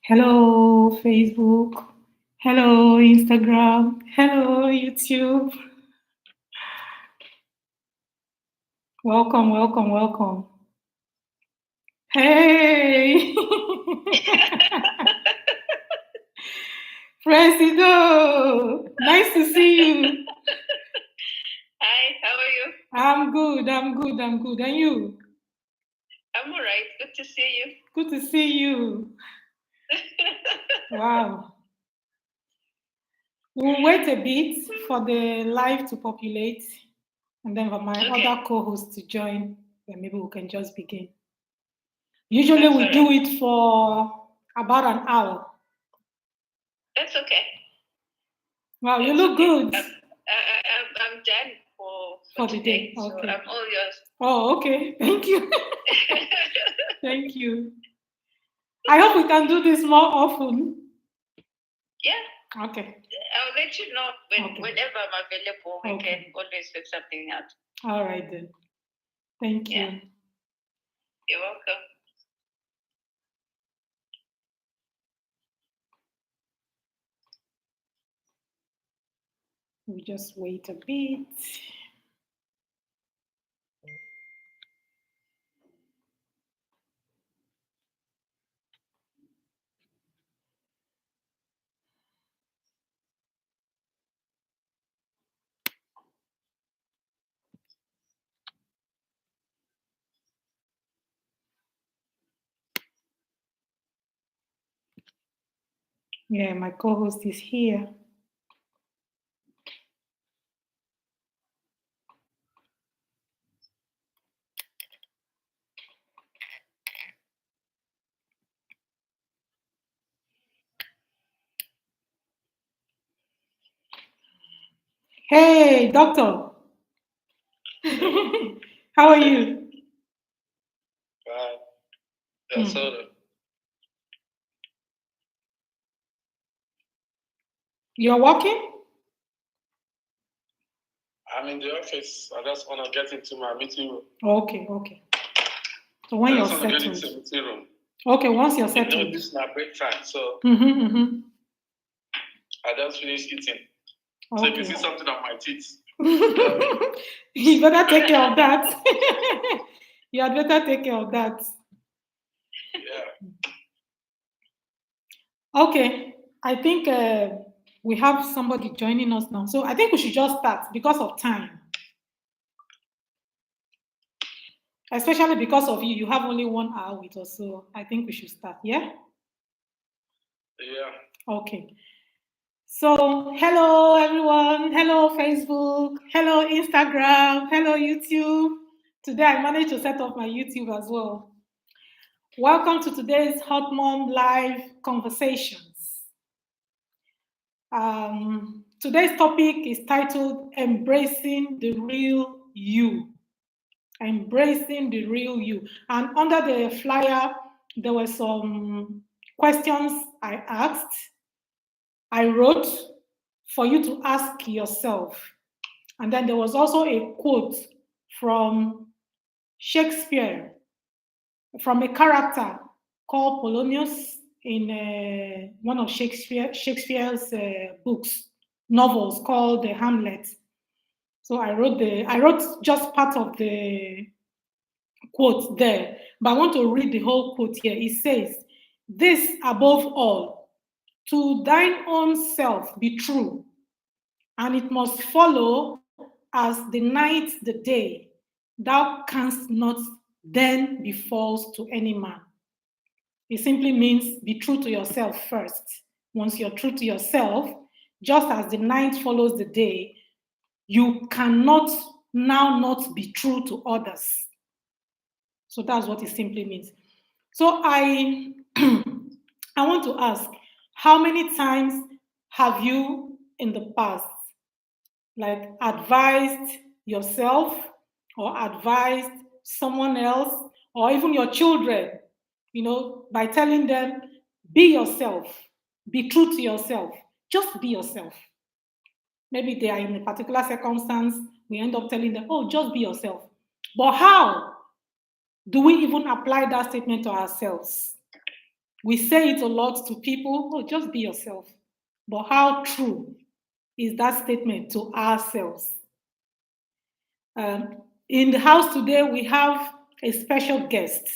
Hello, Facebook. Hello, Instagram. Hello, YouTube. Welcome, welcome, welcome. Hey! Presido! Nice to see you. Hi, how are you? I'm good. And you? I'm all right. Good to see you. Good to see you. Wow. We'll wait a bit for the live to populate and then for my other co-host to join. Then maybe we can just begin. Usually we do it for about an hour. That's okay. Wow, you look good. I'm done for the today, day. Okay. So I'm all yours. Oh, okay. Thank you. Thank you. I hope we can do this more often. Yeah. Okay. I'll let you know whenever I'm available. We can always fix something out. All right then. Thank you. Yeah. You're welcome. We just wait a bit. Yeah, my co-host is here. Hey, doctor. How are you? You're working? I'm in the office. I just want to get into my meeting room. Okay. So when you're settled. Get into the meeting room. Okay, once you're settled. You know, this is my break time, so I just finished eating. Okay. So if you see something on my teeth, you better take care of that. You had better take care of that. Yeah. Okay, I think we have somebody joining us now. So I think we should just start because of time. Especially because of you. You have only 1 hour with us, so I think we should start, yeah? Yeah. Okay. So, hello everyone. Hello Facebook. Hello Instagram. Hello YouTube. Today I managed to set up my YouTube as well. Welcome to today's Hotmom live conversations. Today's topic is titled Embracing the Real You. Embracing the real you. And under the flyer, there were some questions I asked. I wrote for you to ask yourself. And then there was also a quote from Shakespeare, from a character called Polonius in one of Shakespeare's books, novels called The Hamlet. So I wrote just part of the quote there, but I want to read the whole quote here. It says, "This above all, to thine own self be true, and it must follow as the night the day, thou canst not then be false to any man." It simply means be true to yourself first. Once you're true to yourself, just as the night follows the day, you cannot now not be true to others. So that's what it simply means. So I want to ask, how many times have you in the past advised yourself or advised someone else or even your children, by telling them, be yourself, be true to yourself, just be yourself. Maybe they are in a particular circumstance, we end up telling them, oh, just be yourself. But how do we even apply that statement to ourselves? We say it a lot to people, oh, just be yourself. But how true is that statement to ourselves? In the house today, we have a special guest.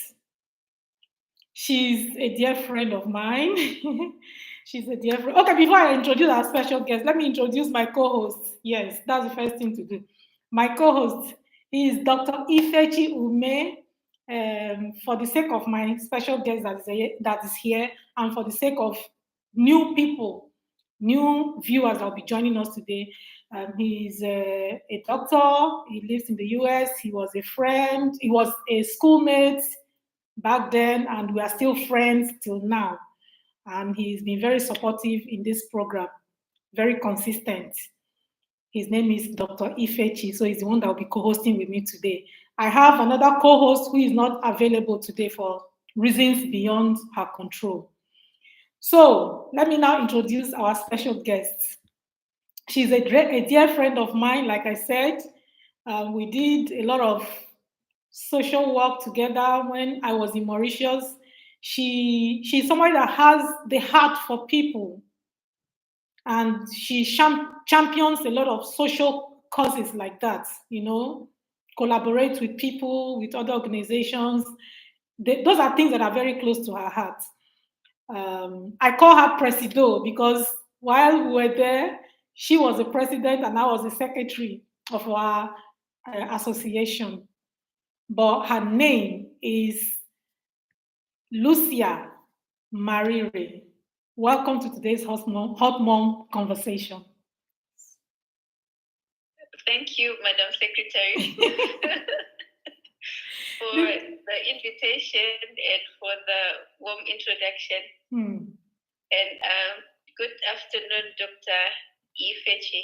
She's a dear friend of mine. She's a dear friend. Okay, before I introduce our special guest, let me introduce my co-host. Yes, that's the first thing to do. My co-host is Dr. Ifechi Ume. For the sake of my special guest that is here, and for the sake of new people, new viewers that will be joining us today, he's a doctor. He lives in the US. He was a friend. He was a schoolmate back then, and we are still friends till now. And he's been very supportive in this program, very consistent. His name is Dr. Ifechi, so he's the one that will be co-hosting with me today. I have another co-host who is not available today for reasons beyond her control. So let me now introduce our special guest. She's a dear friend of mine, like I said. We did a lot of social work together when I was in Mauritius. She's somebody that has the heart for people, and she champions a lot of social causes like that, collaborate with people, with other organizations. Those are things that are very close to her heart. I call her Presido because while we were there, she was the president and I was the secretary of our association. But her name is Lucia Marire. Welcome to today's Hotmom conversation. Thank you, Madam Secretary, for the invitation and for the warm introduction. And good afternoon, Dr. Ifechi.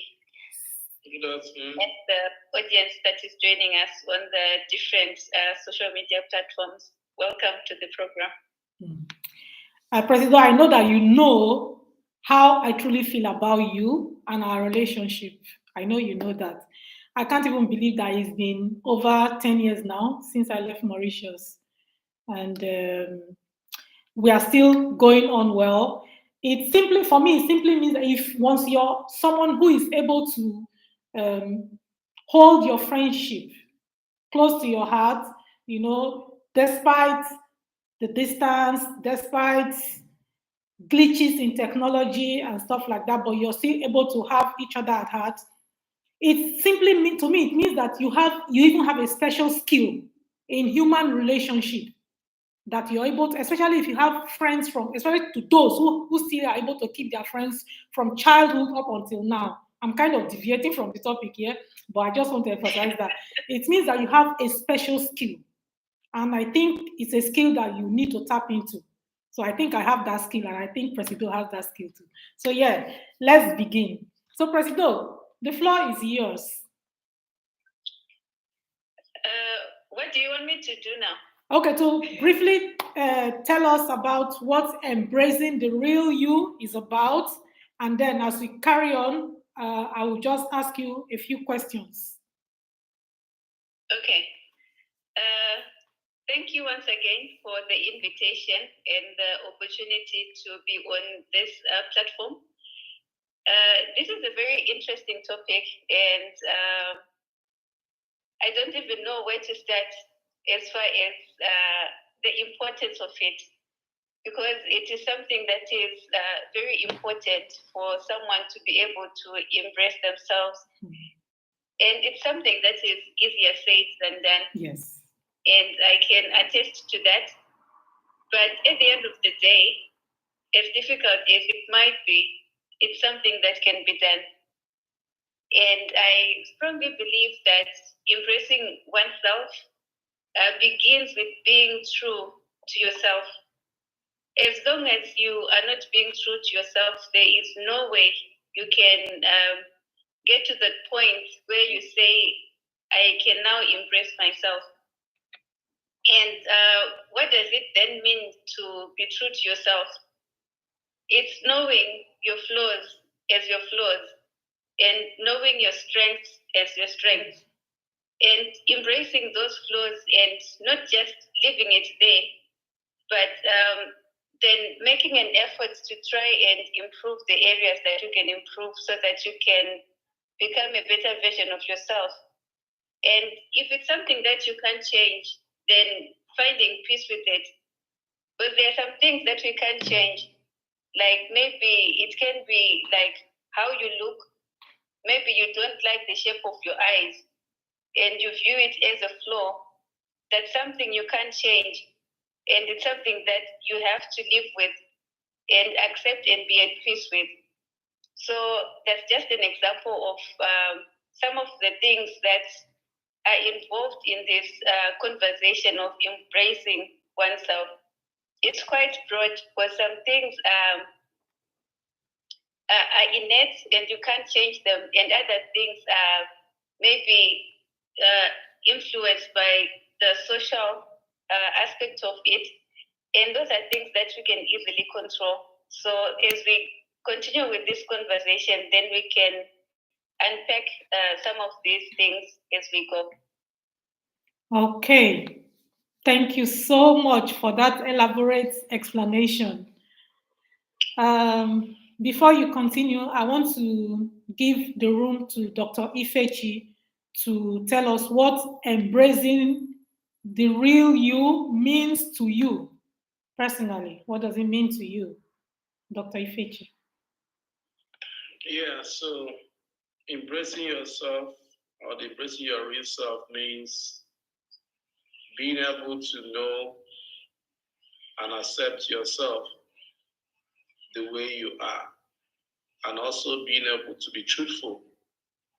Good afternoon. And the audience that is joining us on the different social media platforms. Welcome to the program. President, I know that you know how I truly feel about you and our relationship. I know you know that. I can't even believe that it's been over 10 years now since I left Mauritius. And we are still going on well. It simply means that if once you're someone who is able to hold your friendship close to your heart, despite the distance, despite glitches in technology and stuff like that, but you're still able to have each other at heart. It simply means, to me, it means that you even have a special skill in human relationship that you're able to, especially if you have friends especially to those who still are able to keep their friends from childhood up until now. I'm kind of deviating from the topic here, but I just want to emphasize that it means that you have a special skill. And I think it's a skill that you need to tap into. So I think I have that skill, and I think Presido has that skill too. So yeah, let's begin. So Presido, the floor is yours. What do you want me to do now? Okay, so briefly tell us about what embracing the real you is about. And then as we carry on, I will just ask you a few questions. Okay. Thank you once again for the invitation and the opportunity to be on this platform. This is a very interesting topic, and I don't even know where to start as far as the importance of it, because it is something that is very important for someone to be able to embrace themselves. And it's something that is easier said than done. Yes. And I can attest to that. But at the end of the day, as difficult as it might be, it's something that can be done. And I strongly believe that embracing oneself begins with being true to yourself. As long as you are not being true to yourself, there is no way you can get to the point where you say, I can now embrace myself. And what does it then mean to be true to yourself? It's knowing your flaws as your flaws, and knowing your strengths as your strengths, and embracing those flaws and not just leaving it there, but then making an effort to try and improve the areas that you can improve so that you can become a better version of yourself. And if it's something that you can't change, then finding peace with it. But there are some things that we can't change. Like maybe it can be like how you look. Maybe you don't like the shape of your eyes and you view it as a flaw. That's something you can't change. And it's something that you have to live with and accept and be at peace with. So that's just an example of some of the things that are involved in this conversation of embracing oneself. It's quite broad because some things are innate and you can't change them, and other things are maybe influenced by the social aspect of it. And those are things that we can easily control. So as we continue with this conversation, then we can unpack some of these things as we go. Okay. Thank you so much for that elaborate explanation. Before you continue, I want to give the room to Dr. Ifechi to tell us what embracing the real you means to you personally. What does it mean to you, Dr. Ifechi? Yeah, so embracing yourself or embracing your real self means being able to know and accept yourself the way you are, and also being able to be truthful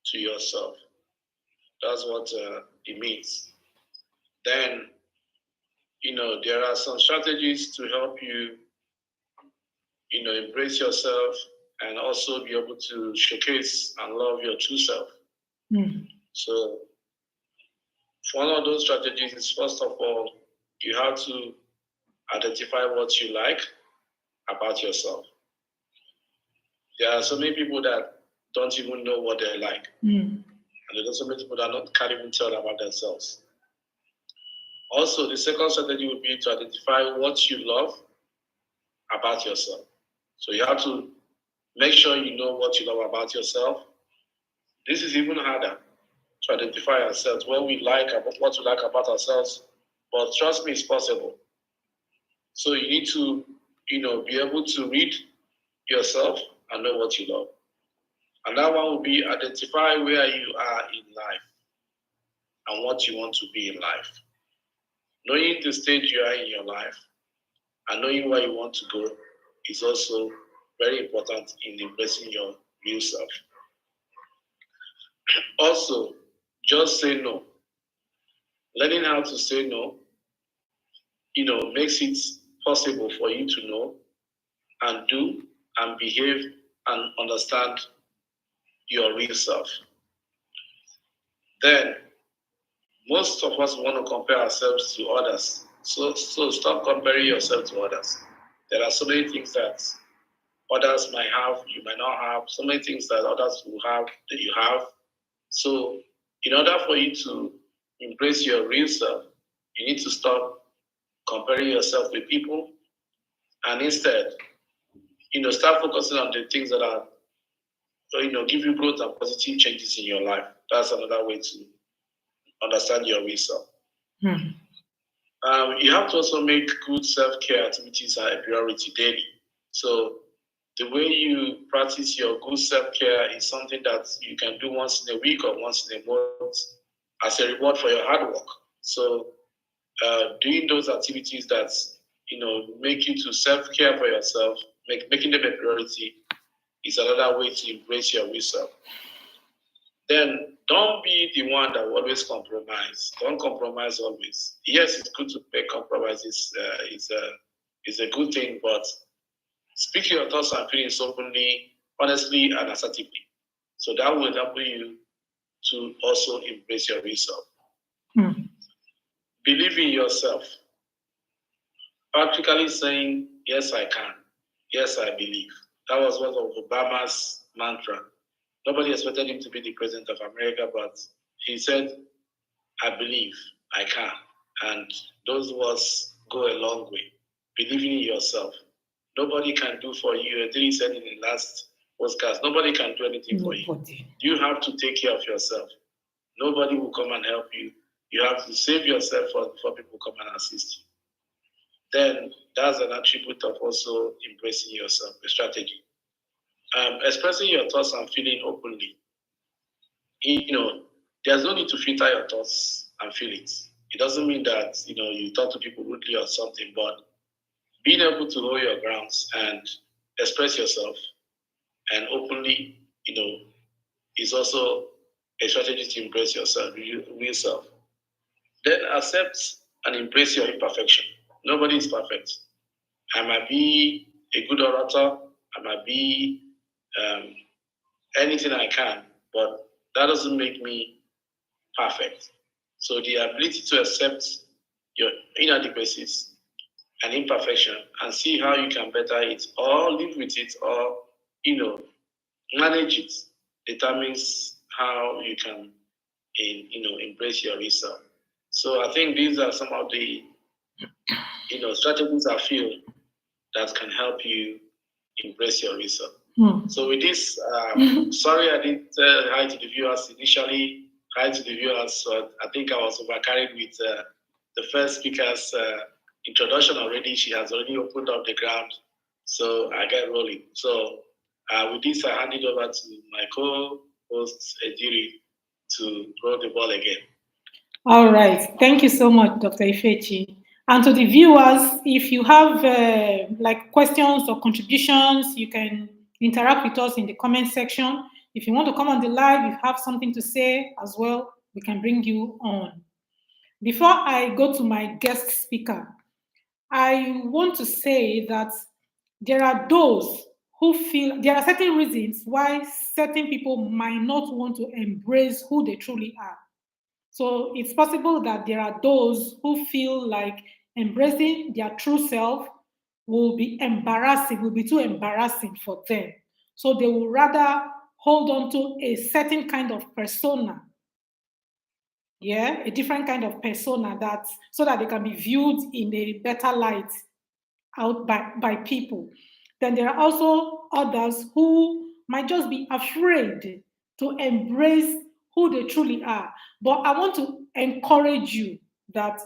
to yourself. That's what it means. Then, there are some strategies to help you, embrace yourself and also be able to showcase and love your true self. Mm. So, one of those strategies is, first of all, you have to identify what you like about yourself. There are so many people that don't even know what they like. Mm. And there are so many people that can't even tell about themselves. Also, the second strategy would be to identify what you love about yourself. So you have to make sure you know what you love about yourself. This is even harder to identify ourselves, what we like about ourselves. But trust me, it's possible. So you need to, be able to read yourself and know what you love. And that one will be identify where you are in life and what you want to be in life. Knowing the stage you are in your life and knowing where you want to go is also very important in embracing your real self. Also, just say no. Learning how to say no, makes it possible for you to know and do and behave and understand your real self. Then, most of us want to compare ourselves to others. So stop comparing yourself to others. There are so many things that others might have, you might not have. So many things that others will have that you have. So, in order for you to embrace your real self, you need to stop comparing yourself with people, and instead, start focusing on the things that are, give you growth and positive changes in your life. That's another way to understand your real self. Mm. You have to also make good self-care activities a priority daily. So the way you practice your good self-care is something that you can do once in a week or once in a month as a reward for your hard work. So doing those activities that make you to self-care for yourself, making them a priority, is another way to embrace your real self. Then don't be the one that will always compromise. Don't compromise always. Yes, it's good to make compromises. It's a good thing, but speak your thoughts and feelings openly, honestly, and assertively. So that will help you to also embrace your real self. Mm. Believe in yourself. Practically saying, yes, I can. Yes, I believe. That was one of Obama's mantra. Nobody expected him to be the president of America, but he said, I believe, I can. And those words go a long way. Believing in yourself. nobody can do for you. I think said in the last podcast, nobody can do anything for you. You have to take care of yourself. Nobody will come and help you. You have to save yourself before people come and assist you. Then that's an attribute of also embracing yourself, a strategy. Expressing your thoughts and feeling openly. There's no need to filter your thoughts and feelings. It doesn't mean that, you talk to people rudely or something, but being able to hold your grounds and express yourself and openly, is also a strategy to embrace yourself, real self. Then accept and embrace your imperfection. Nobody is perfect. I might be a good orator. I might be anything I can, but that doesn't make me perfect. So the ability to accept your inadequacies and imperfection and see how you can better it or live with it or, manage it determines how you can, embrace your research. So I think these are some of the, strategies I feel that can help you embrace your research. So with this, sorry I didn't hi to the viewers initially. Hi to the viewers. So I think I was overcarried with the first speaker's introduction already. She has already opened up the ground. So I get rolling. So with this, I hand it over to my co-host, Ediri, to throw the ball again. All right. Thank you so much, Dr. Ifechi. And to the viewers, if you have questions or contributions, you can interact with us in the comment section. If you want to come on the live, if you have something to say as well, we can bring you on. Before I go to my guest speaker, I want to say that there are those who feel there are certain reasons why certain people might not want to embrace who they truly are. So it's possible that there are those who feel like embracing their true self will be too embarrassing for them. So they will rather hold on to a certain kind of persona. Yeah, a different kind of persona so that they can be viewed in a better light out by people. Then there are also others who might just be afraid to embrace who they truly are. But I want to encourage you that,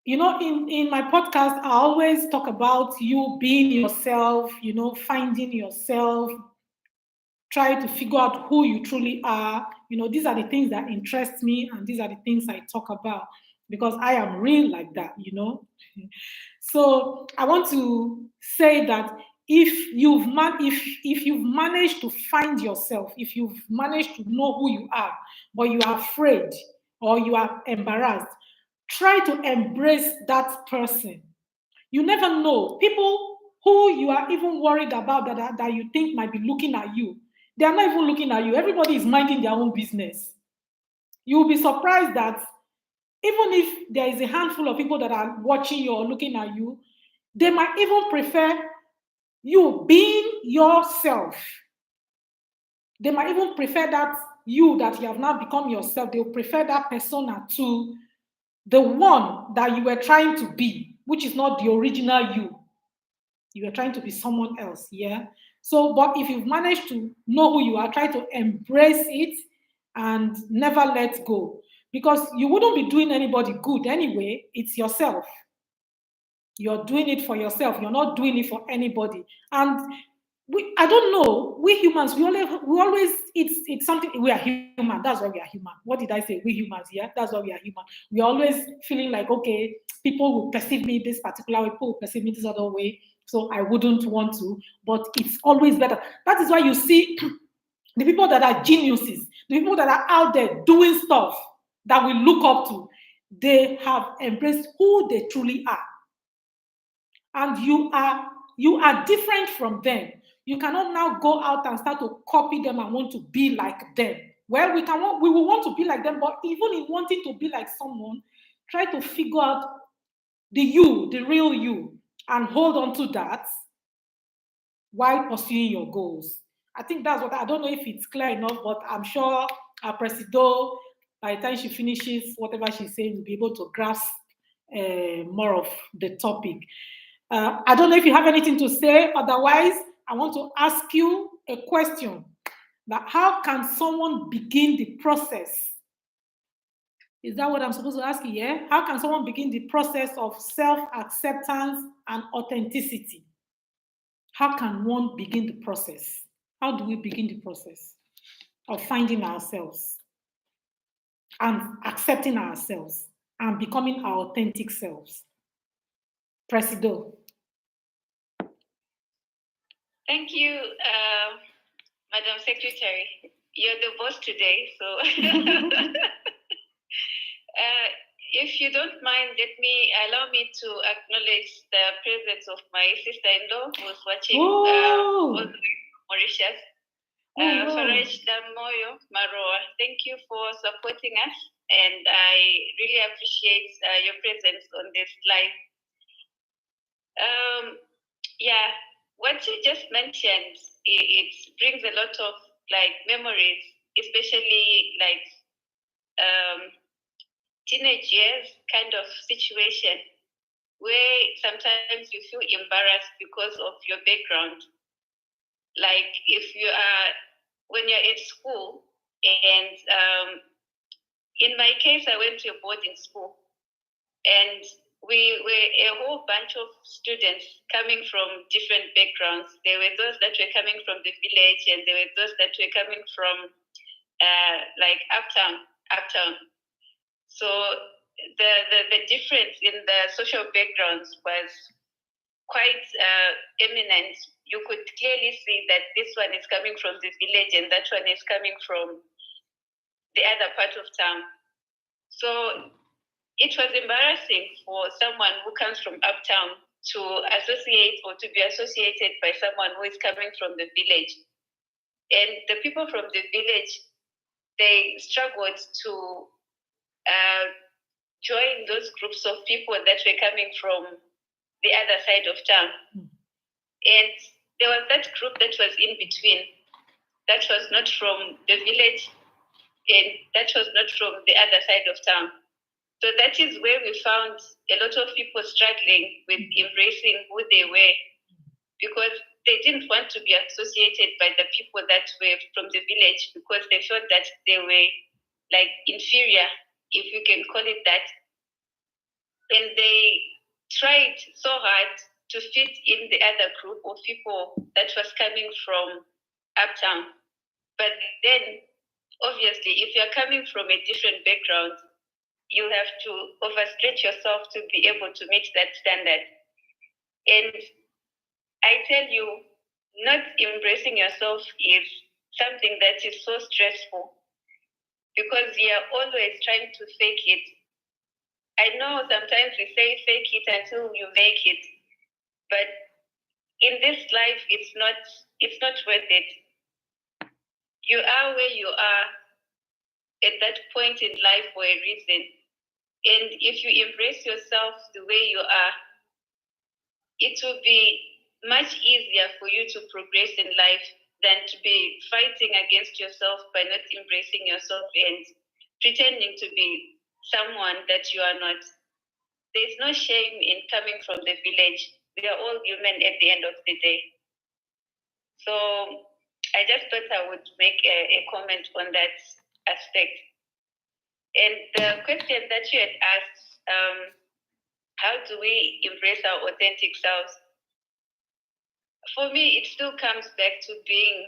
in my podcast, I always talk about you being yourself, finding yourself, try to figure out who you truly are. These are the things that interest me, and these are the things I talk about because I am real like that. So I want to say that if you've managed to find yourself, if you've managed to know who you are, but you are afraid or you are embarrassed, try to embrace that person. You never know. People who you are even worried about that you think might be looking at you, they are not even looking at you. Everybody is minding their own business. You will be surprised that even if there is a handful of people that are watching you or looking at you, they might even prefer you being yourself. They might even prefer that you have now become yourself. They will prefer that persona to the one that you were trying to be, which is not the original you. You are trying to be someone else, yeah? So, but if you've managed to know who you are, try to embrace it and never let go. Because you wouldn't be doing anybody good anyway. It's yourself. You're doing it for yourself. You're not doing it for anybody. And I don't know. We humans, we always it's something. We are human. That's why we are human. What did I say? We humans, yeah. That's why we are human. We are always feeling like, okay, people will perceive me this particular way. People will perceive me this other way. So I wouldn't want to. But it's always better. That is why you see the people that are geniuses, the people that are out there doing stuff that we look up to. They have embraced who they truly are, and you are different from them. You cannot now go out and start to copy them and want to be like them. Well, we will want to be like them, but even in wanting to be like someone, try to figure out the real you, and hold on to that while pursuing your goals. I think that's what, I don't know if it's clear enough, but I'm sure our Presido, by the time she finishes whatever she's saying, will be able to grasp more of the topic. I don't know if you have anything to say. Otherwise, I want to ask you a question. That how can someone begin the process? Is that what I'm supposed to ask you? Yeah. How can someone begin the process of self-acceptance and authenticity? How can one begin the process? How do we begin the process of finding ourselves and accepting ourselves and becoming our authentic selves? Presido. Thank you, Madam Secretary. You're the boss today, so if you don't mind, allow me to acknowledge the presence of my sister-in-law who's watching all the way from Mauritius. Faraj Damoyo Maroa, thank you for supporting us, and I really appreciate your presence on this live. Yeah, what you just mentioned, it brings a lot of memories, especially teenage years kind of situation where sometimes you feel embarrassed because of your background. Like if you are, when you're at school, and in my case, I went to a boarding school, and we were a whole bunch of students coming from different backgrounds. There were those that were coming from the village, and there were those that were coming from uptown. So the difference in the social backgrounds was quite eminent. You could clearly see that this one is coming from the village and that one is coming from the other part of town. So it was embarrassing for someone who comes from uptown to associate or to be associated by someone who is coming from the village. And the people from the village, they struggled to join those groups of people that were coming from the other side of town. And there was that group that was in between, that was not from the village, and that was not from the other side of town. So that is where we found a lot of people struggling with embracing who they were, because they didn't want to be associated by the people that were from the village, because they felt that they were inferior, if you can call it that. And they tried so hard to fit in the other group of people that was coming from uptown. But then, obviously, if you're coming from a different background, you have to overstretch yourself to be able to meet that standard. And I tell you, not embracing yourself is something that is so stressful, because you're always trying to fake it. I know sometimes we say fake it until you make it, but in this life, it's not worth it. You are where you are at that point in life for a reason. And if you embrace yourself the way you are, it will be much easier for you to progress in life than to be fighting against yourself by not embracing yourself and pretending to be someone that you are not. There's no shame in coming from the village. We are all human at the end of the day. So I just thought I would make a comment on that aspect. And the question that you had asked, how do we embrace our authentic selves? For me, it still comes back to being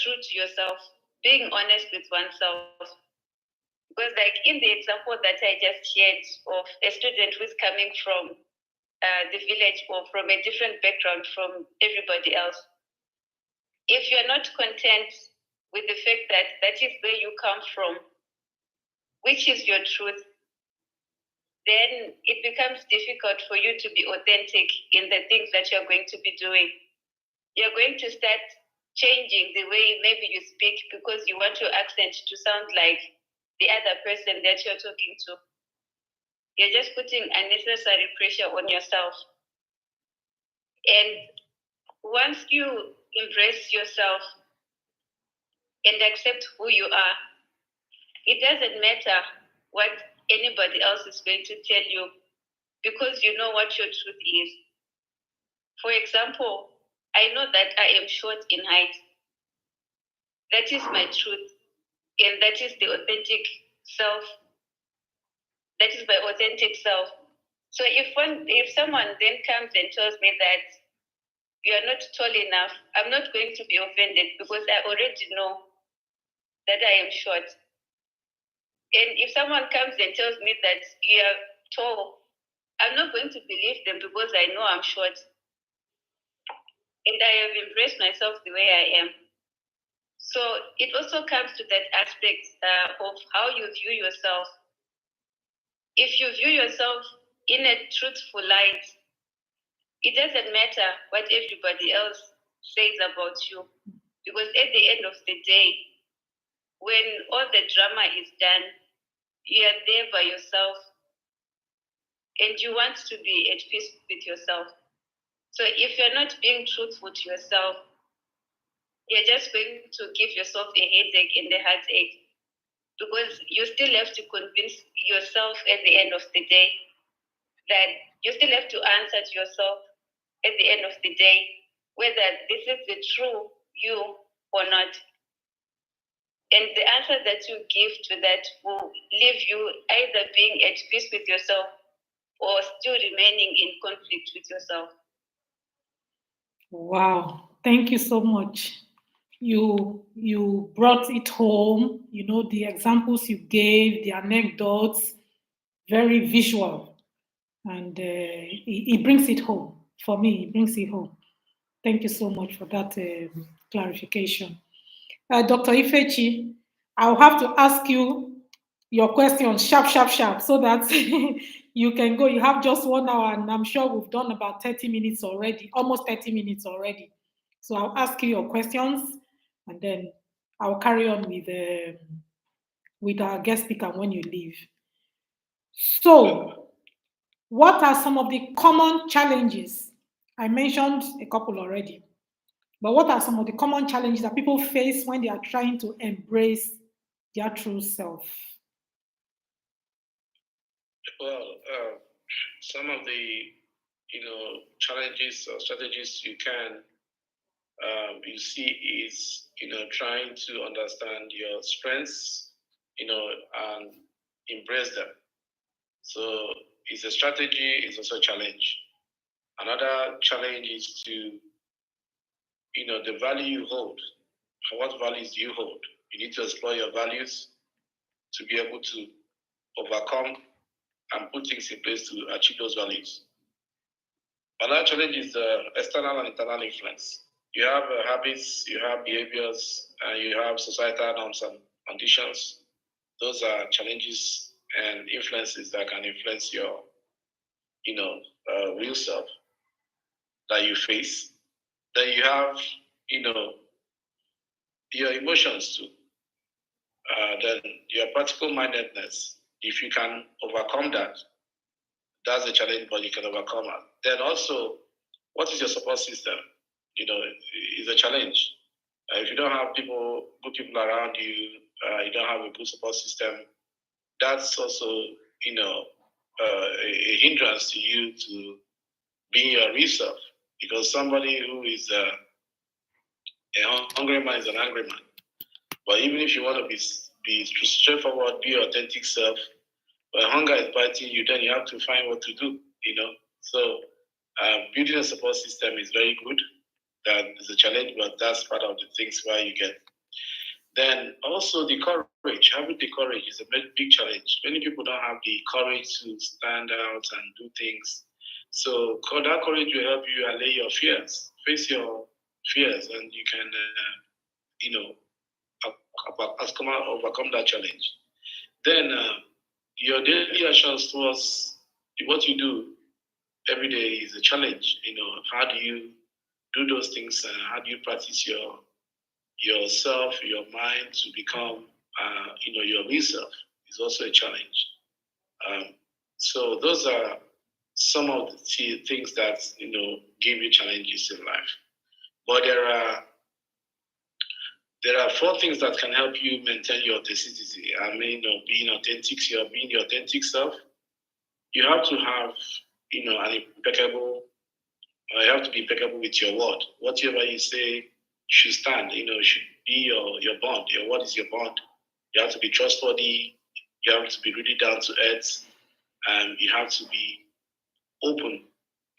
true to yourself, being honest with oneself. Because in the example that I just shared of a student who's coming from the village or from a different background from everybody else, if you're not content with the fact that that is where you come from, which is your truth, then it becomes difficult for you to be authentic in the things that you're going to be doing. You're going to start changing the way maybe you speak because you want your accent to sound like the other person that you're talking to. You're just putting unnecessary pressure on yourself. And once you embrace yourself and accept who you are, it doesn't matter what anybody else is going to tell you, because you know what your truth is. For example, I know that I am short in height. That is my truth, and that is the authentic self. That is my authentic self. So if someone then comes and tells me that you are not tall enough, I'm not going to be offended because I already know that I am short. And if someone comes and tells me that you are tall, I'm not going to believe them because I know I'm short. And I have embraced myself the way I am. So it also comes to that aspect of how you view yourself. If you view yourself in a truthful light, it doesn't matter what everybody else says about you. Because at the end of the day, when all the drama is done, you are there by yourself and you want to be at peace with yourself. So if you're not being truthful to yourself, you're just going to give yourself a headache and a heartache because you still have to convince yourself at the end of the day that you still have to answer to yourself at the end of the day whether this is the true you or not. And the answer that you give to that will leave you either being at peace with yourself or still remaining in conflict with yourself. Wow, thank you so much. You brought it home. You know, the examples you gave, the anecdotes, very visual, and it brings it home for me. It brings it home. Thank you so much for that clarification. Dr. Ifechi, I'll have to ask you your question sharp, sharp, sharp, so that you can go. You have just 1 hour, and I'm sure we've done about 30 minutes already, almost 30 minutes already. So I'll ask you your questions, and then I'll carry on with our guest speaker when you leave. So, what are some of the common challenges? I mentioned a couple already. But what are some of the common challenges that people face when they are trying to embrace their true self? Well, some of the challenges or strategies you see is trying to understand your strengths, and embrace them. So it's a strategy, it's also a challenge. Another challenge is to the value you hold. What values do you hold? You need to explore your values to be able to overcome and put things in place to achieve those values. Another challenge is external and internal influence. You have habits, you have behaviors, and you have societal norms and conditions. Those are challenges and influences that can influence your, real self that you face. Then you have, your emotions too. Then your practical mindedness. If you can overcome that, that's a challenge, but you can overcome it. Then also, what is your support system? Is a challenge. If you don't have good people around you, you don't have a good support system. That's also, a hindrance to you to being your real self. Because somebody who is a hungry man is an angry man. But even if you want to be straightforward, be your authentic self, when hunger is biting you, then you have to find what to do. So building a support system is very good. That is a challenge, but that's part of the things why you get. Then also the courage. Having the courage is a big challenge. Many people don't have the courage to stand out and do things. So that courage will help you allay your fears, face your fears, and you can, overcome that challenge. Then your daily actions towards what you do every day is a challenge. How do you do those things? How do you practice yourself, your mind to become, your real self? Is also a challenge. So those are some of the things that give you challenges in life. But there are 4 things that can help you maintain your authenticity. Being authentic, being your authentic self. You have to have, an impeccable You have to be impeccable with your word. Whatever you say should stand. Should be your bond. Your word is your bond. You have to be trustworthy. You have to be really down to earth, and you have to be open,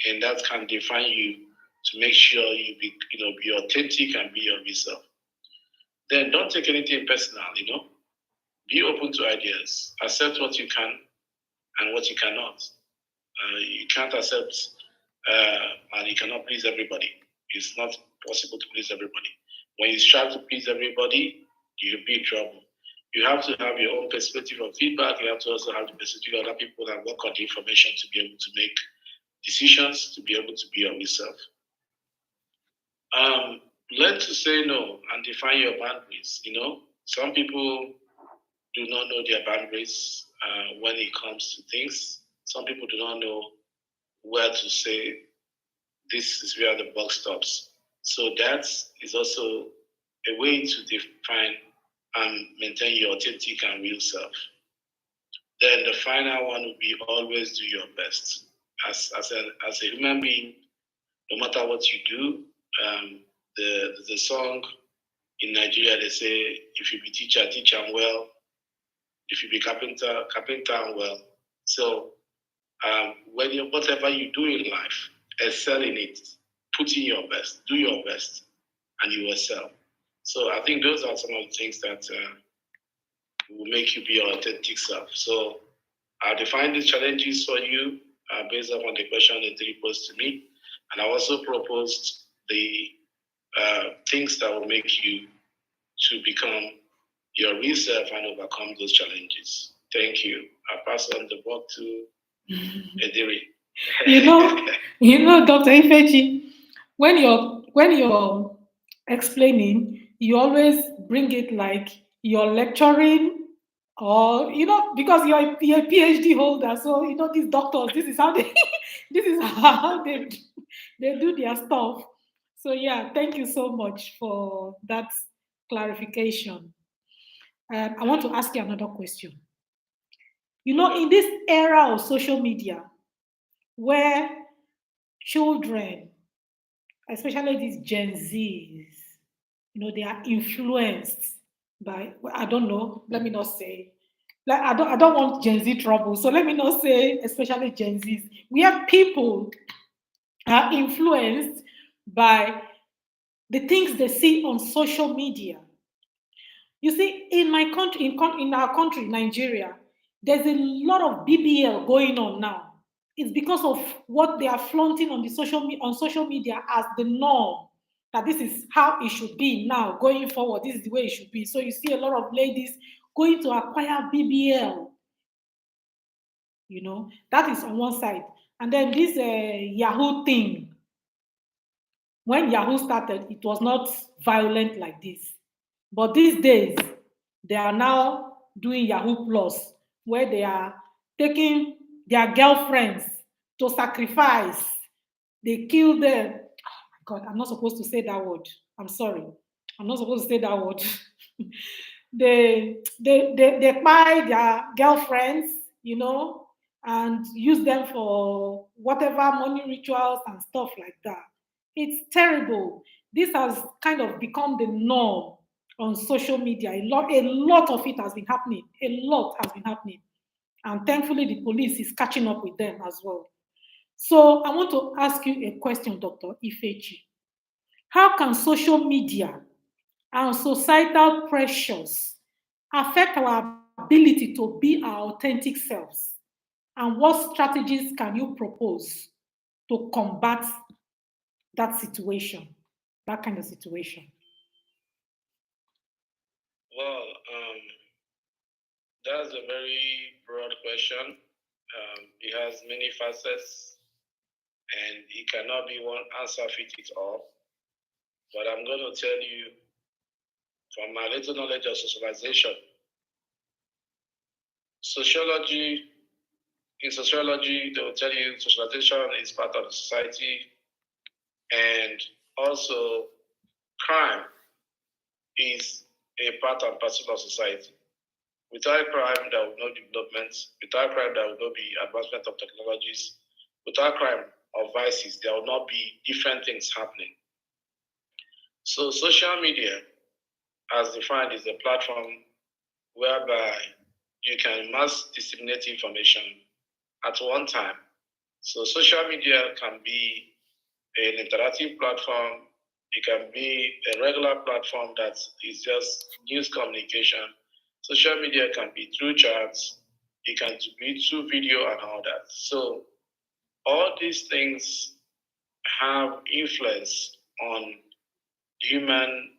and that can define you to make sure you be authentic and be your real self. Then don't take anything personal. Be open to ideas. Accept what you can and what you cannot. You can't accept and you cannot please everybody. It's not possible to please everybody. When you try to please everybody, you'll be in trouble. You have to have your own perspective of feedback. You have to also have the perspective of other people that work on the information to be able to make decisions, to be able to be your real self. Learn to say no and define your boundaries. Some people do not know their boundaries when it comes to things. Some people do not know where to say this is where the buck stops. So that is also a way to define and maintain your authentic and real self. Then the final one would be always do your best. As a human being, no matter what you do, the song in Nigeria, they say, if you be teacher, teach them well. If you be carpenter, carpenter and well. So whatever you do in life, excel in it. Put in your best. Do your best, and you will excel. So I think those are some of the things that will make you be your authentic self. So I defined these challenges for you based upon the question that they posed to me. And I also proposed the things that will make you to become your real self and overcome those challenges. Thank you. I pass on the buck to Ediri. Dr. Ifechi, when you're explaining, you always bring it like you're lecturing, or because you're a PhD holder. So these doctors, this is how they this is how they do their stuff. So yeah, thank you so much for that clarification. I want to ask you another question. In this era of social media, where children, especially these Gen Zs, they are influenced by, I don't know, let me not say, like I don't want Gen Z trouble, so let me not say especially Gen Zs. We have people are influenced by the things they see on social media. You see, in my country, in our country, Nigeria, there's a lot of BBL going on now. It's because of what they are flaunting on social media as the norm. That this is how it should be now, going forward. This is the way it should be. So you see a lot of ladies going to acquire BBL. That is on one side. And then this Yahoo thing. When Yahoo started, it was not violent like this. But these days, they are now doing Yahoo Plus, where they are taking their girlfriends to sacrifice. They kill them. Oh my God, I'm not supposed to say that word. I'm sorry. I'm not supposed to say that word. they buy their girlfriends, and use them for whatever money rituals and stuff like that. It's terrible. This has kind of become the norm on social media. A lot of it has been happening. A lot has been happening. And thankfully, the police is catching up with them as well. So I want to ask you a question, Dr. Ifechi. How can social media and societal pressures affect our ability to be our authentic selves? And what strategies can you propose to combat that situation, that kind of situation? Well, that's a very broad question. It has many facets, and it cannot be one answer fit it all. But I'm going to tell you from my little knowledge of socialization. In sociology, they will tell you socialization is part of the society, and also crime is a part and parcel of society. Without crime, there will be no development. Without crime, there will not be advancement of technologies. Without crime, or vices. There will not be different things happening. So social media, as defined, is a platform whereby you can mass disseminate information at one time. So social media can be an interactive platform. It can be a regular platform that is just news communication. Social media can be through chats. It can be through video and all that. So all these things have influence on human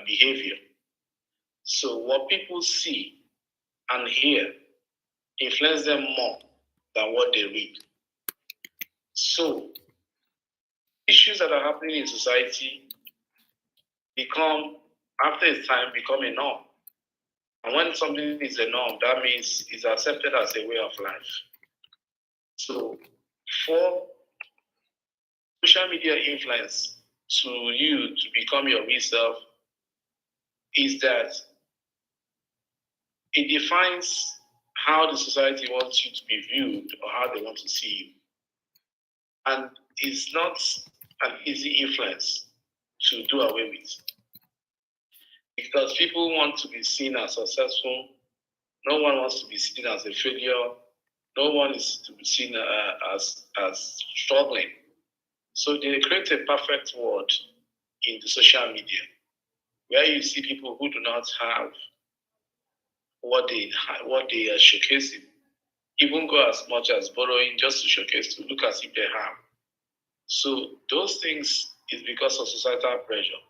behavior. So what people see and hear influence them more than what they read. So issues that are happening in society become, after a time, become a norm. And when something is a norm, that means it's accepted as a way of life. So for social media influence to you to become your real self is that it defines how the society wants you to be viewed or how they want to see you. And it's not an easy influence to do away with. Because people want to be seen as successful. No one wants to be seen as a failure. No one is to be seen as struggling. So they create a perfect world in the social media where you see people who do not have what they are showcasing, even go as much as borrowing just to showcase, to look as if they have. So those things is because of societal pressure.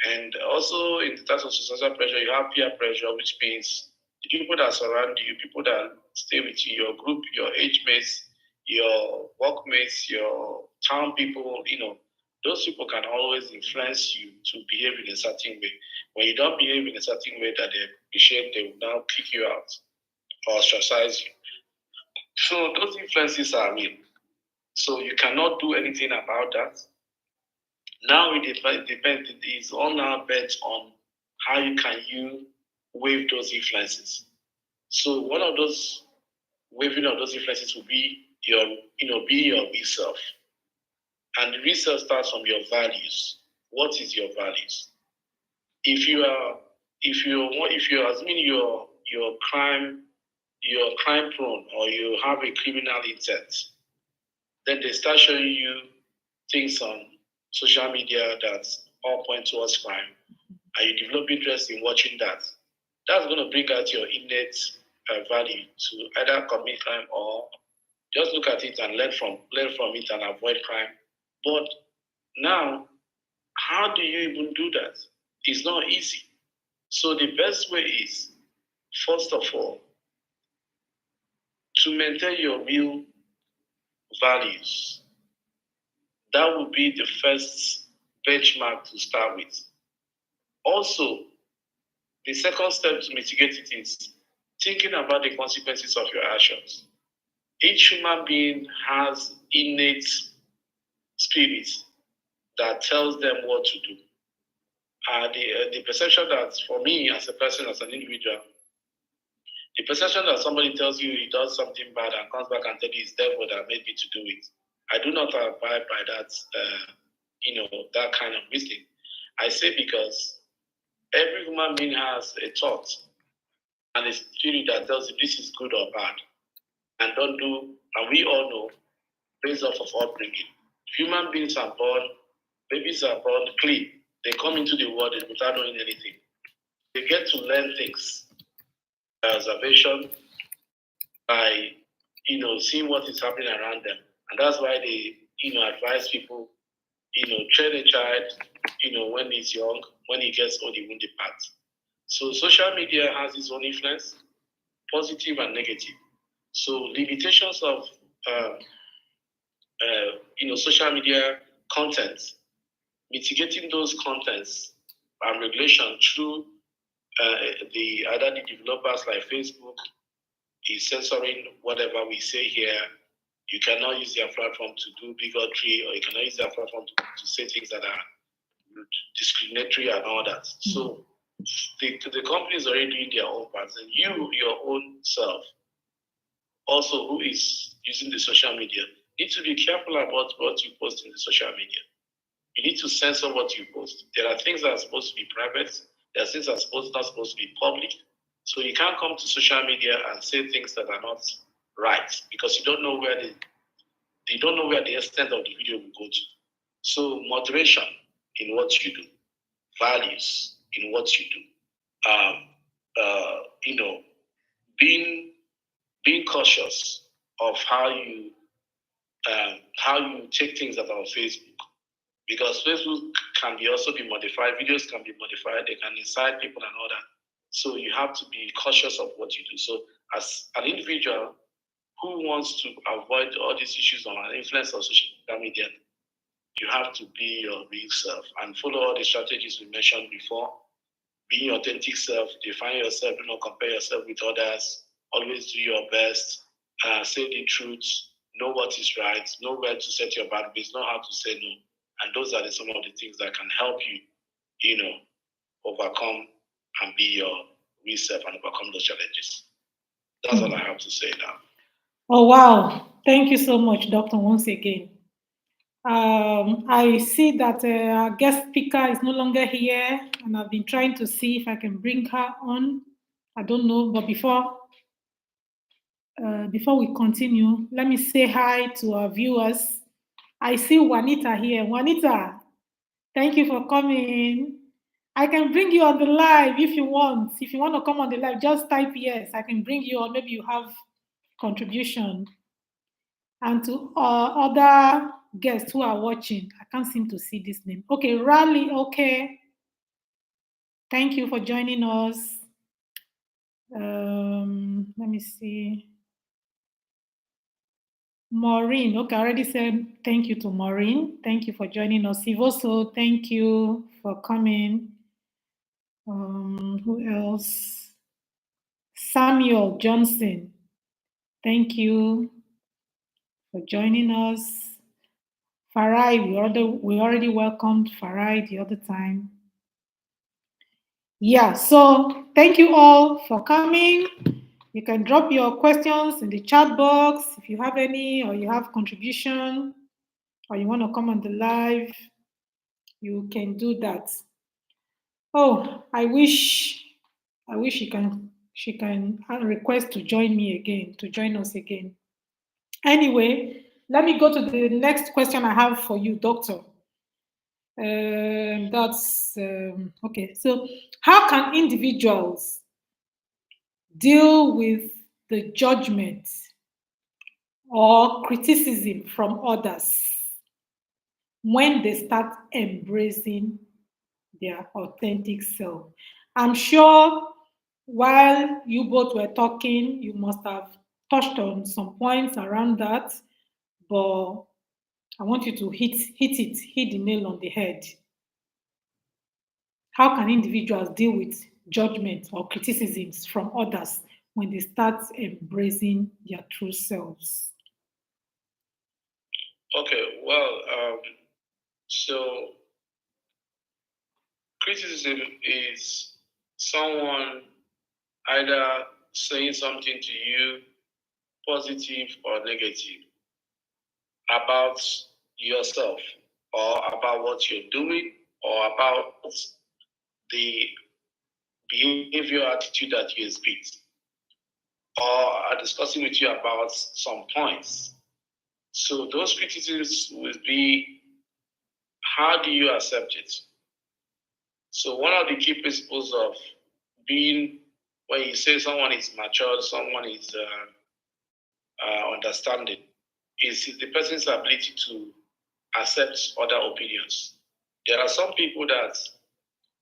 And also in terms of societal pressure, you have peer pressure, which means the people that surround you, people that stay with you, your group, your age mates, your workmates, your town people, those people can always influence you to behave in a certain way. When you don't behave in a certain way that they appreciate, they will now kick you out or ostracize you. So those influences are real. So you cannot do anything about that. Now it depends. It's all now bets on how you wave those influences. So one of those waving of those influences will be being your real self. And the real self starts from your values. What is your values? If you're assuming you're crime prone or you have a criminal intent, then they start showing you things on social media that all point towards crime, and you develop interest in watching that. That's going to bring out your innate value to either commit crime or just look at it and learn from it and avoid crime. But now, how do you even do that? It's not easy. So the best way is, first of all, to maintain your real values. That would be the first benchmark to start with. Also, the second step to mitigate it is thinking about the consequences of your actions. Each human being has innate spirit that tells them what to do. The perception that, for me as a person, as an individual, the perception that somebody tells you he does something bad and comes back and tells you it's devil that made me to do it, I do not abide by that, that kind of reasoning. I say because every human being has a thought and a spirit that tells you this is good or bad, and don't do, and we all know, based off of upbringing, human beings are born, babies are born clean. They come into the world without knowing anything. They get to learn things by observation, by seeing what is happening around them, and that's why they advise people, train a child, when he's young, when he gets old, he won't depart. So social media has its own influence, positive and negative. So limitations of social media content, mitigating those contents and regulation through either the developers like Facebook is censoring whatever we say here. You cannot use their platform to do bigotry, or you cannot use their platform to say things that are discriminatory and all that. Mm-hmm. So the company is already doing their own part, and you, your own self, also who is using the social media, need to be careful about what you post in the social media. You need to censor what you post. There are things that are supposed to be private. There are things that are not supposed to be public. So you can't come to social media and say things that are not right because you don't know where the extent of the video will go to. So moderation in what you do, values in what you do, being cautious of how you take things that are on Facebook, because Facebook can also be modified, videos can be modified, they can incite people and all that. So you have to be cautious of what you do. So as an individual who wants to avoid all these issues on an influence of social media, you have to be your real self and follow all the strategies we mentioned before. Be your authentic self, define yourself, do not compare yourself with others, always do your best, say the truth, know what is right, know where to set your boundaries, know how to say no. And those are some of the things that can help you, overcome and be your real self and overcome those challenges. That's all I have to say now. Oh, wow. Thank you so much, Doctor, once again. I see that our guest speaker is no longer here, and I've been trying to see if I can bring her on. I don't know, but before we continue, let me say hi to our viewers. I see Juanita here. Juanita, thank you for coming. I can bring you on the live if you want. If you want to come on the live, just type yes. I can bring you on. Maybe you have contribution. And to other guests who are watching, I can't seem to see this name. Okay, Raleigh, okay. Thank you for joining us. Let me see. Maureen, okay, I already said thank you to Maureen. Thank you for joining us. Sivoso, thank you for coming. Who else? Samuel Johnson, thank you for joining us. Farai, we already welcomed Farai the other time. Yeah, so thank you all for coming. You can drop your questions in the chat box if you have any, or you have contribution, or you want to come on the live, you can do that. Oh, I wish she can request to join me again, to join us again. Anyway, let me go to the next question I have for you, Doctor. Okay. So, how can individuals deal with the judgment or criticism from others when they start embracing their authentic self? I'm sure while you both were talking, you must have touched on some points around that, but I want you to hit the nail on the head. How can individuals deal with judgment or criticisms from others when they start embracing their true selves? Okay, well, so criticism is someone either saying something to you, positive or negative, about yourself or about what you're doing or about the behavior attitude that you exhibit, or are discussing with you about some points. So those criticisms will be, how do you accept it? So one of the key principles of being, when you say someone is mature, someone is understanding, is the person's ability to accept other opinions. There are some people that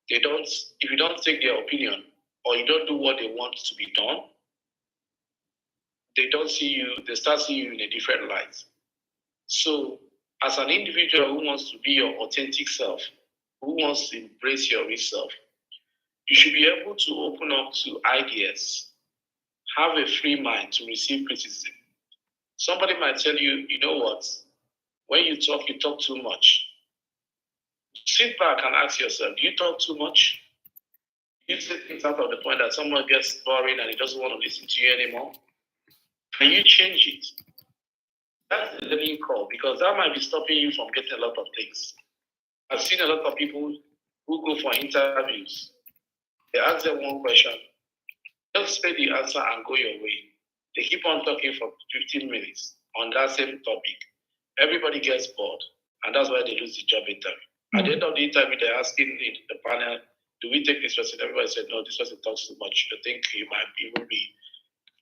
if you don't take their opinion or you don't do what they want to be done, they start seeing you in a different light. So as an individual who wants to be your authentic self, who wants to embrace your real self, you should be able to open up to ideas, have a free mind to receive criticism. Somebody might tell you, you know what, when you talk too much. Sit back and ask yourself, do you talk too much? You say things out of the point that someone gets boring and he doesn't want to listen to you anymore. Can you change it? That's a learning call because that might be stopping you from getting a lot of things. I've seen a lot of people who go for interviews. They ask them one question, just say the answer and go your way. They keep on talking for 15 minutes on that same topic. Everybody gets bored, and that's why they lose the job interview. At the end of the interview, they're asking the panel, do we take this person? Everybody said, no, this person talks too much. I think you might even be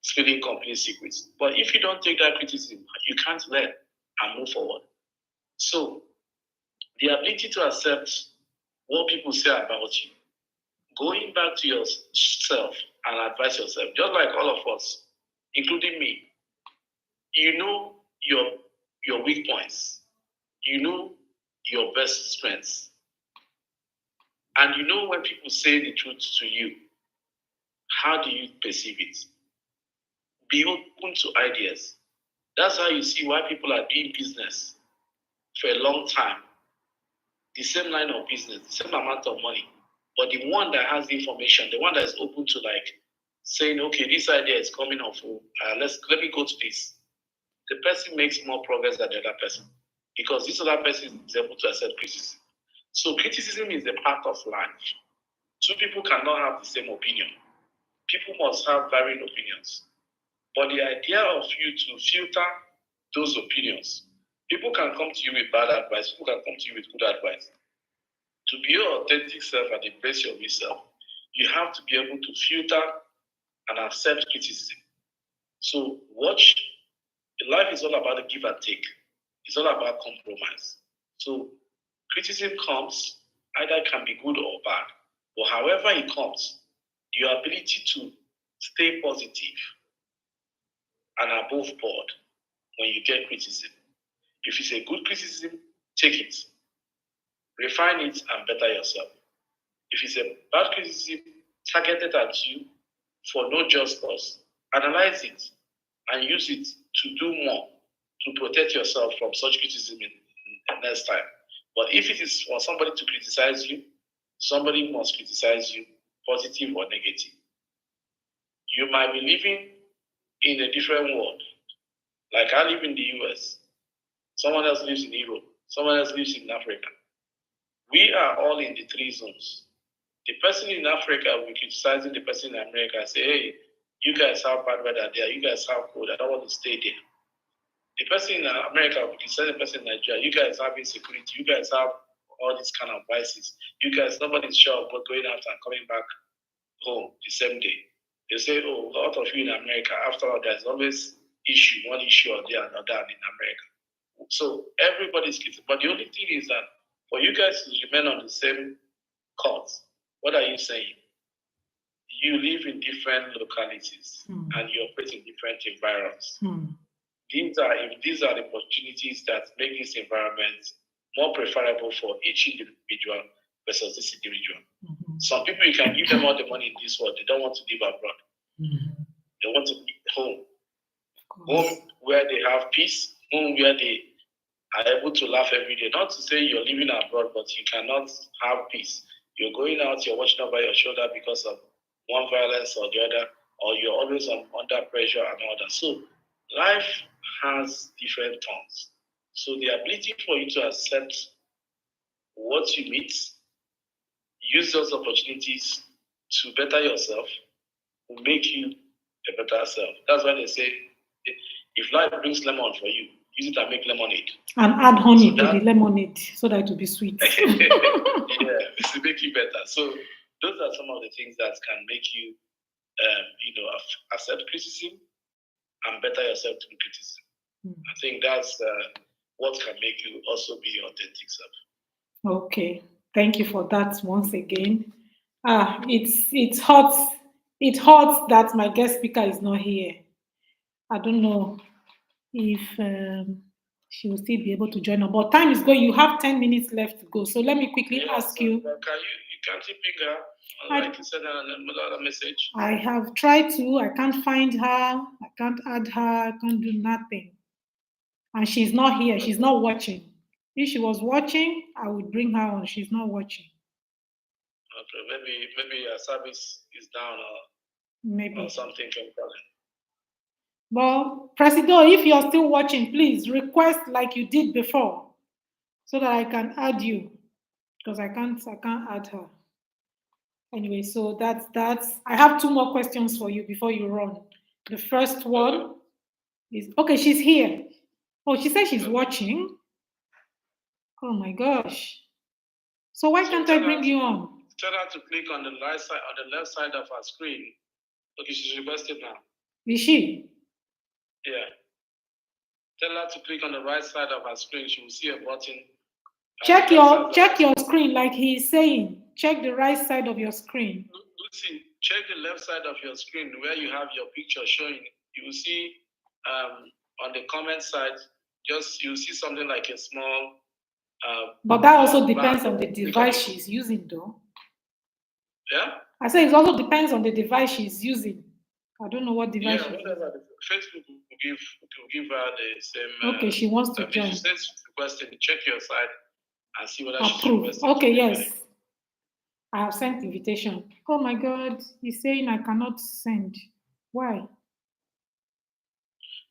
spilling company secrets. But if you don't take that criticism, you can't learn and move forward. So the ability to accept what people say about you, going back to yourself and advise yourself, just like all of us, including me, you know your weak points, you know your best strengths, and you know when people say the truth to you, how do you perceive it? Be open to ideas. That's how you see why people are doing business for a long time. The same line of business, the same amount of money. But the one that has the information, the one that is open to saying, okay, this idea is coming off, let me go to this. The person makes more progress than the other person because this other person is able to accept criticism. So criticism is a part of life. Two people cannot have the same opinion. People must have varying opinions. But the idea of you to filter those opinions, people can come to you with bad advice, people can come to you with good advice. To be your authentic self and embrace your real self, you have to be able to filter and accept criticism. So life is all about the give and take. It's all about compromise. So criticism comes, either it can be good or bad. But however it comes, your ability to stay positive and above board when you get criticism. If it's a good criticism, take it. Refine it and better yourself. If it's a bad criticism targeted at you for no just cause, analyze it and use it to do more to protect yourself from such criticism next time. But if it is for somebody to criticize you, somebody must criticize you, positive or negative. You might be living in a different world. Like I live in the US. Someone else lives in Europe. Someone else lives in Africa. We are all in the 3 zones. The person in Africa will be criticizing the person in America and say, hey, you guys have bad weather there. You guys have cold. I don't want to stay there. The person in America will criticize the person in Nigeria. You guys have insecurity. You guys have all these kind of vices. You guys, nobody's sure about going out and coming back home the same day. They say, oh, a lot of you in America, after all, there's always one issue or the other in America. So everybody's critical. But the only thing is that for you guys to remain on the same court, what are you saying? You live in different localities and you operate in different environments. These are the opportunities that make this environment more preferable for each individual versus this individual. Some people, you can give them all the money in this world. They don't want to live abroad. They want to be home. Home where they have peace. Home where they are able to laugh every day. Not to say you're living abroad, but you cannot have peace. You're going out, you're watching over your shoulder because of one violence or the other, or you're always under pressure and all that. So life has different tones. So the ability for you to accept what you meet, use those opportunities to better yourself, will make you a better self. That's why they say, if life brings lemon for you, use it and make lemonade. And add honey to the lemonade so that it will be sweet. Yeah, to make you better. So those are some of the things that can make you, accept criticism and better yourself through criticism. I think that's what can make you also be your authentic self. Okay, thank you for that once again. It hurts that my guest speaker is not here. I don't know if she will still be able to join us. But time is going. You have 10 minutes left to go. So let me quickly ask you. Can't you pick her? Like you said, another message. I have tried to. I can't find her. I can't add her. I can't do nothing. And she's not here. She's not watching. If she was watching, I would bring her on. She's not watching. Okay, maybe her service is down or something can happen. Well, Presido, if you're still watching, please request like you did before so that I can add you because I can't add her. Anyway, so that's I have two more questions for you before you run. The first one is okay, she's here. Oh, she says she's watching. Oh my gosh. So why can't I bring you on? Tell her to click on the right side, on the left side of her screen. Okay, she's requested now. Is she? Yeah. Tell her to click on the right side of her screen. She will see a button. Check your screen, like he's saying. Check the right side of your screen. Lucy, check the left side of your screen where you have your picture showing. You will see on the comment side, you'll see something like a small. But that also depends on the device she's using, though. Yeah. I say it also depends on the device she's using. I don't know what device. Yeah, whatever. Facebook will give her the same. Okay, she wants to join. If she says requesting, check your side and see whether she's approved. requested. Okay, yes. I have sent invitation. Oh my God, he's saying I cannot send. Why?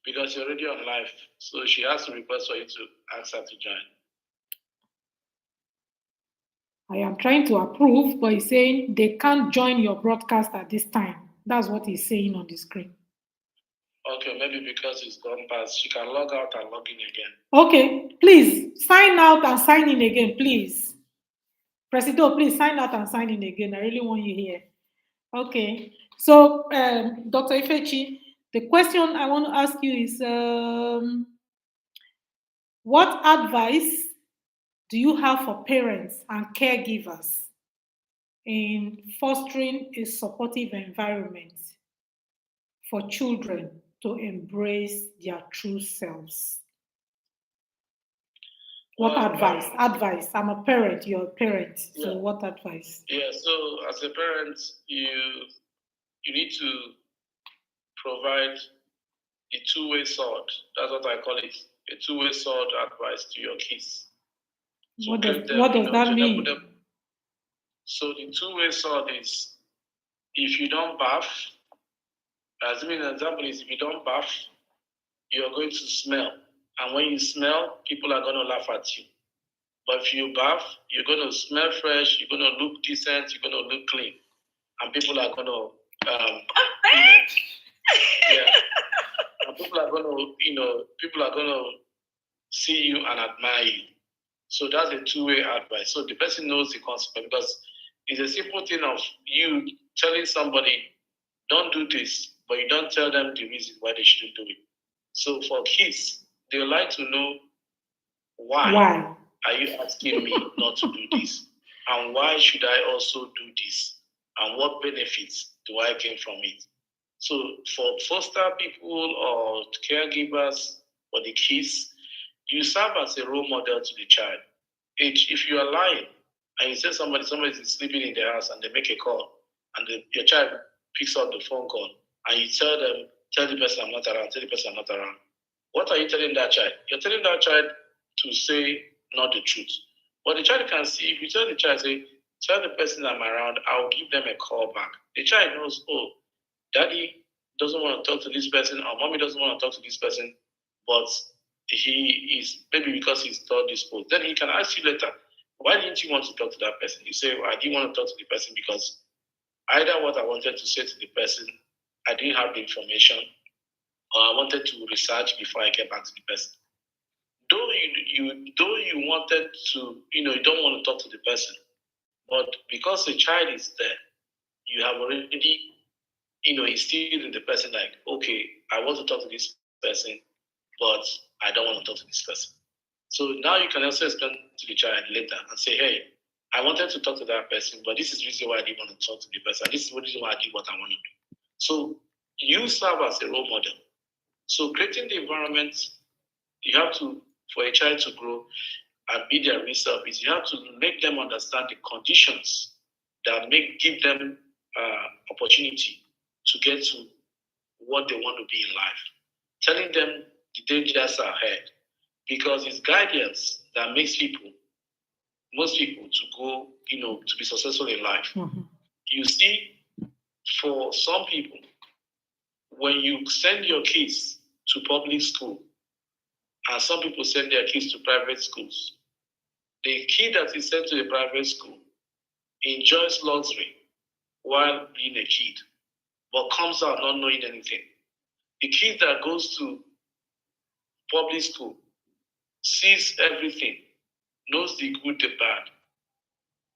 Because you're already on live, so she has to request for you to ask her to join. I am trying to approve, but he's saying they can't join your broadcast at this time. That's what he's saying on the screen. Okay, maybe because it's gone past. She can log out and log in again. Okay, please sign out and sign in again, please. Presido, please sign out and sign in again. I really want you here. Okay, so Dr. Ifechi, the question I want to ask you is what advice do you have for parents and caregivers in fostering a supportive environment for children to embrace their true selves? What advice? Advice. I'm a parent, you're a parent. So what advice? Yeah, so as a parent, you need to provide a two-way sword. That's what I call it. A two-way sword advice to your kids. What does that mean? So the two-way sword is if you don't bath, as an example is if you don't bath, you're going to smell. And when you smell, people are going to laugh at you. But if you bath, you're going to smell fresh, you're going to look decent, you're going to look clean. And people are going to, and people are going to, see you and admire you. So that's a two-way advice. So the person knows the consequence because it's a simple thing of you telling somebody, don't do this, but you don't tell them the reason why they shouldn't do it. So for kids, they like to know why are you asking me not to do this? And why should I also do this? And what benefits do I gain from it? So for foster people or caregivers or the kids, you serve as a role model to the child. If you are lying and you say somebody is sleeping in their house and they make a call and your child picks up the phone call and you tell the person I'm not around, what are you telling that child? You're telling that child to say not the truth. But the child can see, if you tell the child, say, tell the person I'm around, I'll give them a call back. The child knows, oh, daddy doesn't want to talk to this person or mommy doesn't want to talk to this person, but he is, maybe because he's told this post. Then he can ask you later, why didn't you want to talk to that person? You say, well, I didn't want to talk to the person because either what I wanted to say to the person, I didn't have the information, or I wanted to research before I get back to the person. Though you wanted to, you don't want to talk to the person, but because the child is there, you have already, instilled in the person like, okay, I want to talk to this person, but I don't want to talk to this person. So now you can also explain to the child later and say, hey, I wanted to talk to that person, but this is the reason why I didn't want to talk to the person. This is the reason why I did what I want to do. So you serve as a role model. So creating the environment, you have to, for a child to grow and be their real self, is you have to make them understand the conditions that give them opportunity to get to what they want to be in life. Telling them the dangers are ahead, because it's guidance that makes most people to go, to be successful in life. Mm-hmm. You see, for some people, when you send your kids to public school, and some people send their kids to private schools, the kid that is sent to a private school enjoys luxury while being a kid, but comes out not knowing anything. The kid that goes to public school sees everything, knows the good, the bad,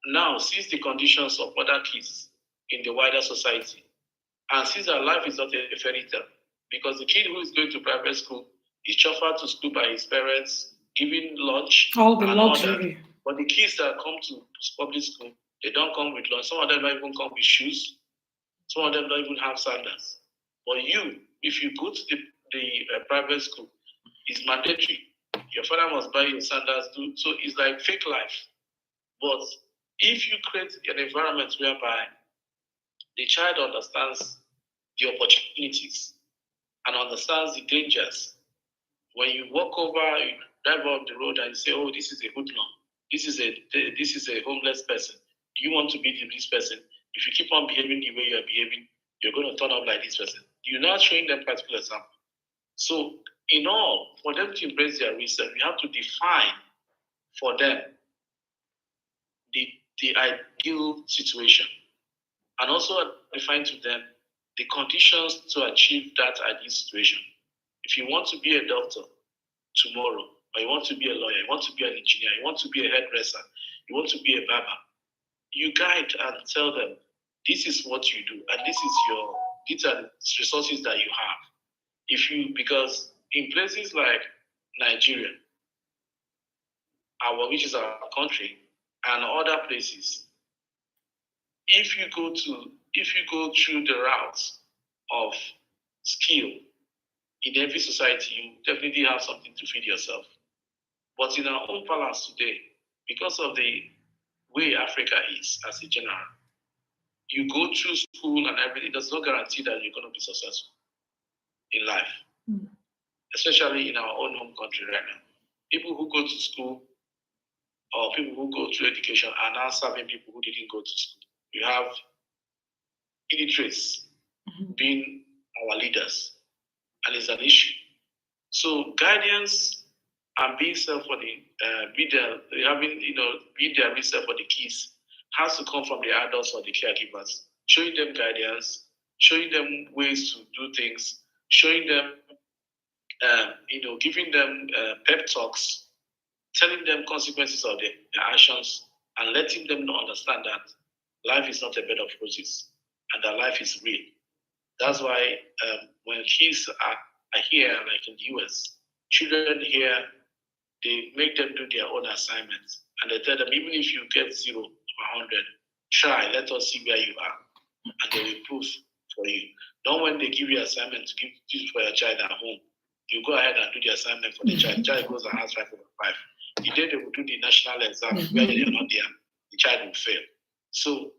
now sees the conditions of other kids in the wider society, and sees that life is not a fairy tale. Because the kid who is going to private school is chauffeured to school by his parents, given lunch, all the and luxury. all that. But the kids that come to public school, they don't come with lunch. Some of them don't even come with shoes. Some of them don't even have sandals. But you, if you go to the private school, it's mandatory. Your father must buy you sandals too. So it's like fake life. But if you create an environment whereby the child understands the opportunities and understands the dangers, when you walk over, you drive off the road and you say, "Oh, this is a hoodlum. This is a homeless person. Do you want to be this person? If you keep on behaving the way you are behaving, you're going to turn up like this person." You're not showing them practical example. So, in all, for them to embrace their research, we have to define for them the ideal situation, and also define to them the conditions to achieve that ideal situation. If you want to be a doctor tomorrow, or you want to be a lawyer, you want to be an engineer, you want to be a hairdresser, you want to be a barber, you guide and tell them, this is what you do, and these are the resources that you have. Because in places like Nigeria, which is our country, and other places, if you go through the routes of skill in every society, you definitely have something to feed yourself. But in our own palace today, because of the way Africa is as a general, you go through school and everything, does not guarantee that you're going to be successful in life. Mm. Especially in our own home country right now. People who go to school or people who go through education are now serving people who didn't go to school. We have illiterates being our leaders, and it's an issue. So guidance and being self for being their research for the kids has to come from the adults or the caregivers, showing them guidance, showing them ways to do things, showing them, giving them pep talks, telling them consequences of their actions, and letting them understand that life is not a bed of roses and that life is real. That's why when kids are here, like in the US, children here, they make them do their own assignments. And they tell them, even if you get 0 or 100, try, let us see where you are. And they will prove for you. Don't when they give you assignment to give for your child at home, you go ahead and do the assignment for the child. The child goes and has 5 over 5. The day they will do the national exam, where you're not there, the child will fail. So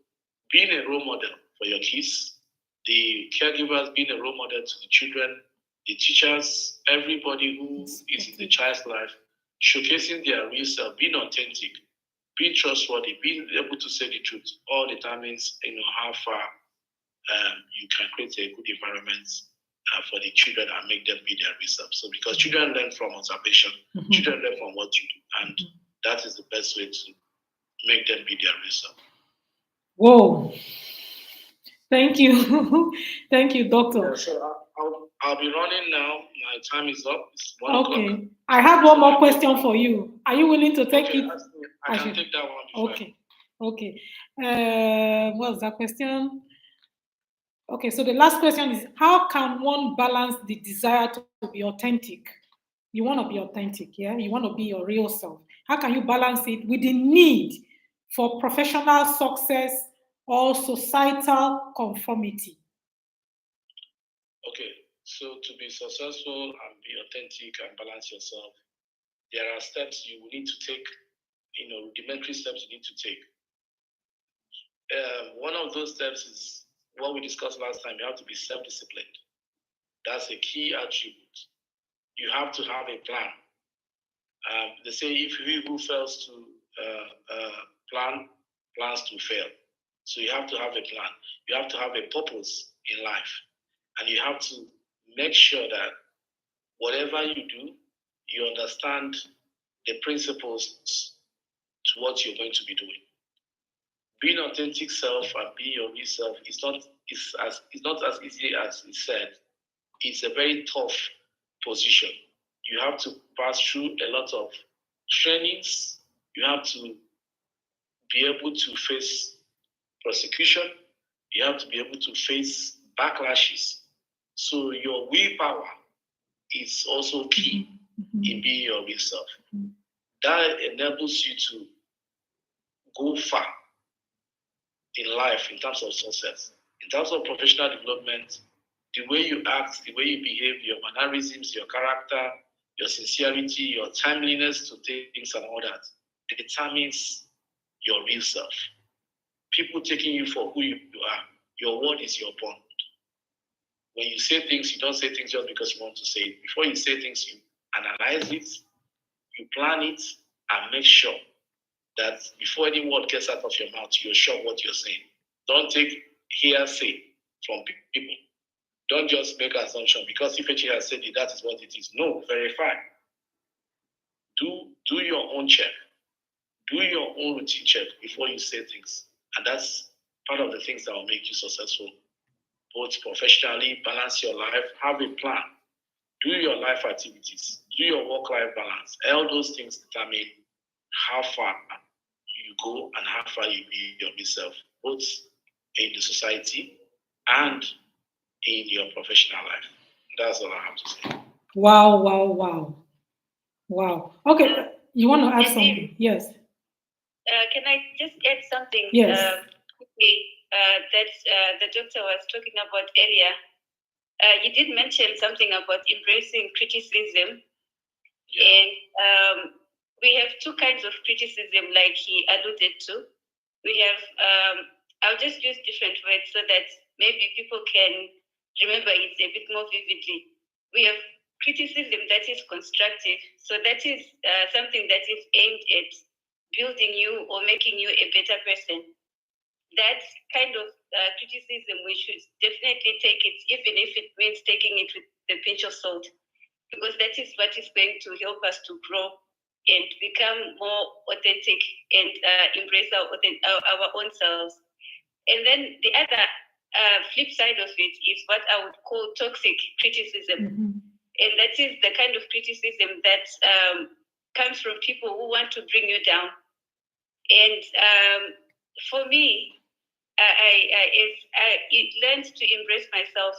being a role model for your kids, the caregivers being a role model to the children, the teachers, everybody who is in the child's life, showcasing their real self, being authentic, being trustworthy, being able to say the truth, all determines how far you can create a good environment for the children and make them be their real self. So because children learn from observation, children learn from what you do, and that is the best way to make them be their real self. Whoa. Thank you. Thank you, Doctor. Yeah, so I'll be running now. My time is up. It's 1 o'clock. I have one more question for you. Are you willing to take it? I can take that one. Okay. What's that question? Okay, so the last question is, how can one balance the desire to be authentic? You want to be authentic, yeah? You want to be your real self. How can you balance it with the need for professional success or societal conformity? Okay, so to be successful and be authentic and balance yourself, there are steps you will need to take, rudimentary steps you need to take. One of those steps is what we discussed last time. You have to be self-disciplined. That's a key attribute. You have to have a plan. They say if he who fails to plan, plans to fail. So you have to have a plan. You have to have a purpose in life. And you have to make sure that whatever you do, you understand the principles to what you're going to be doing. Being authentic self and being your real self is not as easy as it's said. It's a very tough position. You have to pass through a lot of trainings. You have to be able to face prosecution. You have to be able to face backlashes. So your willpower is also key in being your real self. That enables you to go far in life in terms of success. In terms of professional development, the way you act, the way you behave, your mannerisms, your character, your sincerity, your timeliness to things and all that determines your real self. People taking you for who you are, your word is your bond. When you say things, you don't say things just because you want to say it. Before you say things, you analyze it, you plan it, and make sure that before any word gets out of your mouth, you're sure what you're saying. Don't take hearsay from people. Don't just make an assumption because Ifechi has said it, that is what it is. No, verify. Do your own check. Do your own routine check before you say things. And that's part of the things that will make you successful. Both professionally, balance your life, have a plan. Do your life activities. Do your work-life balance. All those things determine how far you go and how far you be yourself, both in the society and in your professional life. That's all I have to say. Wow. Okay, you want to add something? Yes. Can I just add something Yes. quickly that the doctor was talking about earlier? You did mention something about embracing criticism. Yeah. And we have two kinds of criticism, like he alluded to. We have, I'll just use different words so that maybe people can remember it a bit more vividly. We have criticism that is constructive. So that is something that is aimed at building you or making you a better person. That kind of criticism, we should definitely take it, even if it means taking it with a pinch of salt, because that is what is going to help us to grow and become more authentic and embrace our own selves. And then the other flip side of it is what I would call toxic criticism. And that is the kind of criticism that comes from people who want to bring you down. And for me, I learned to embrace myself.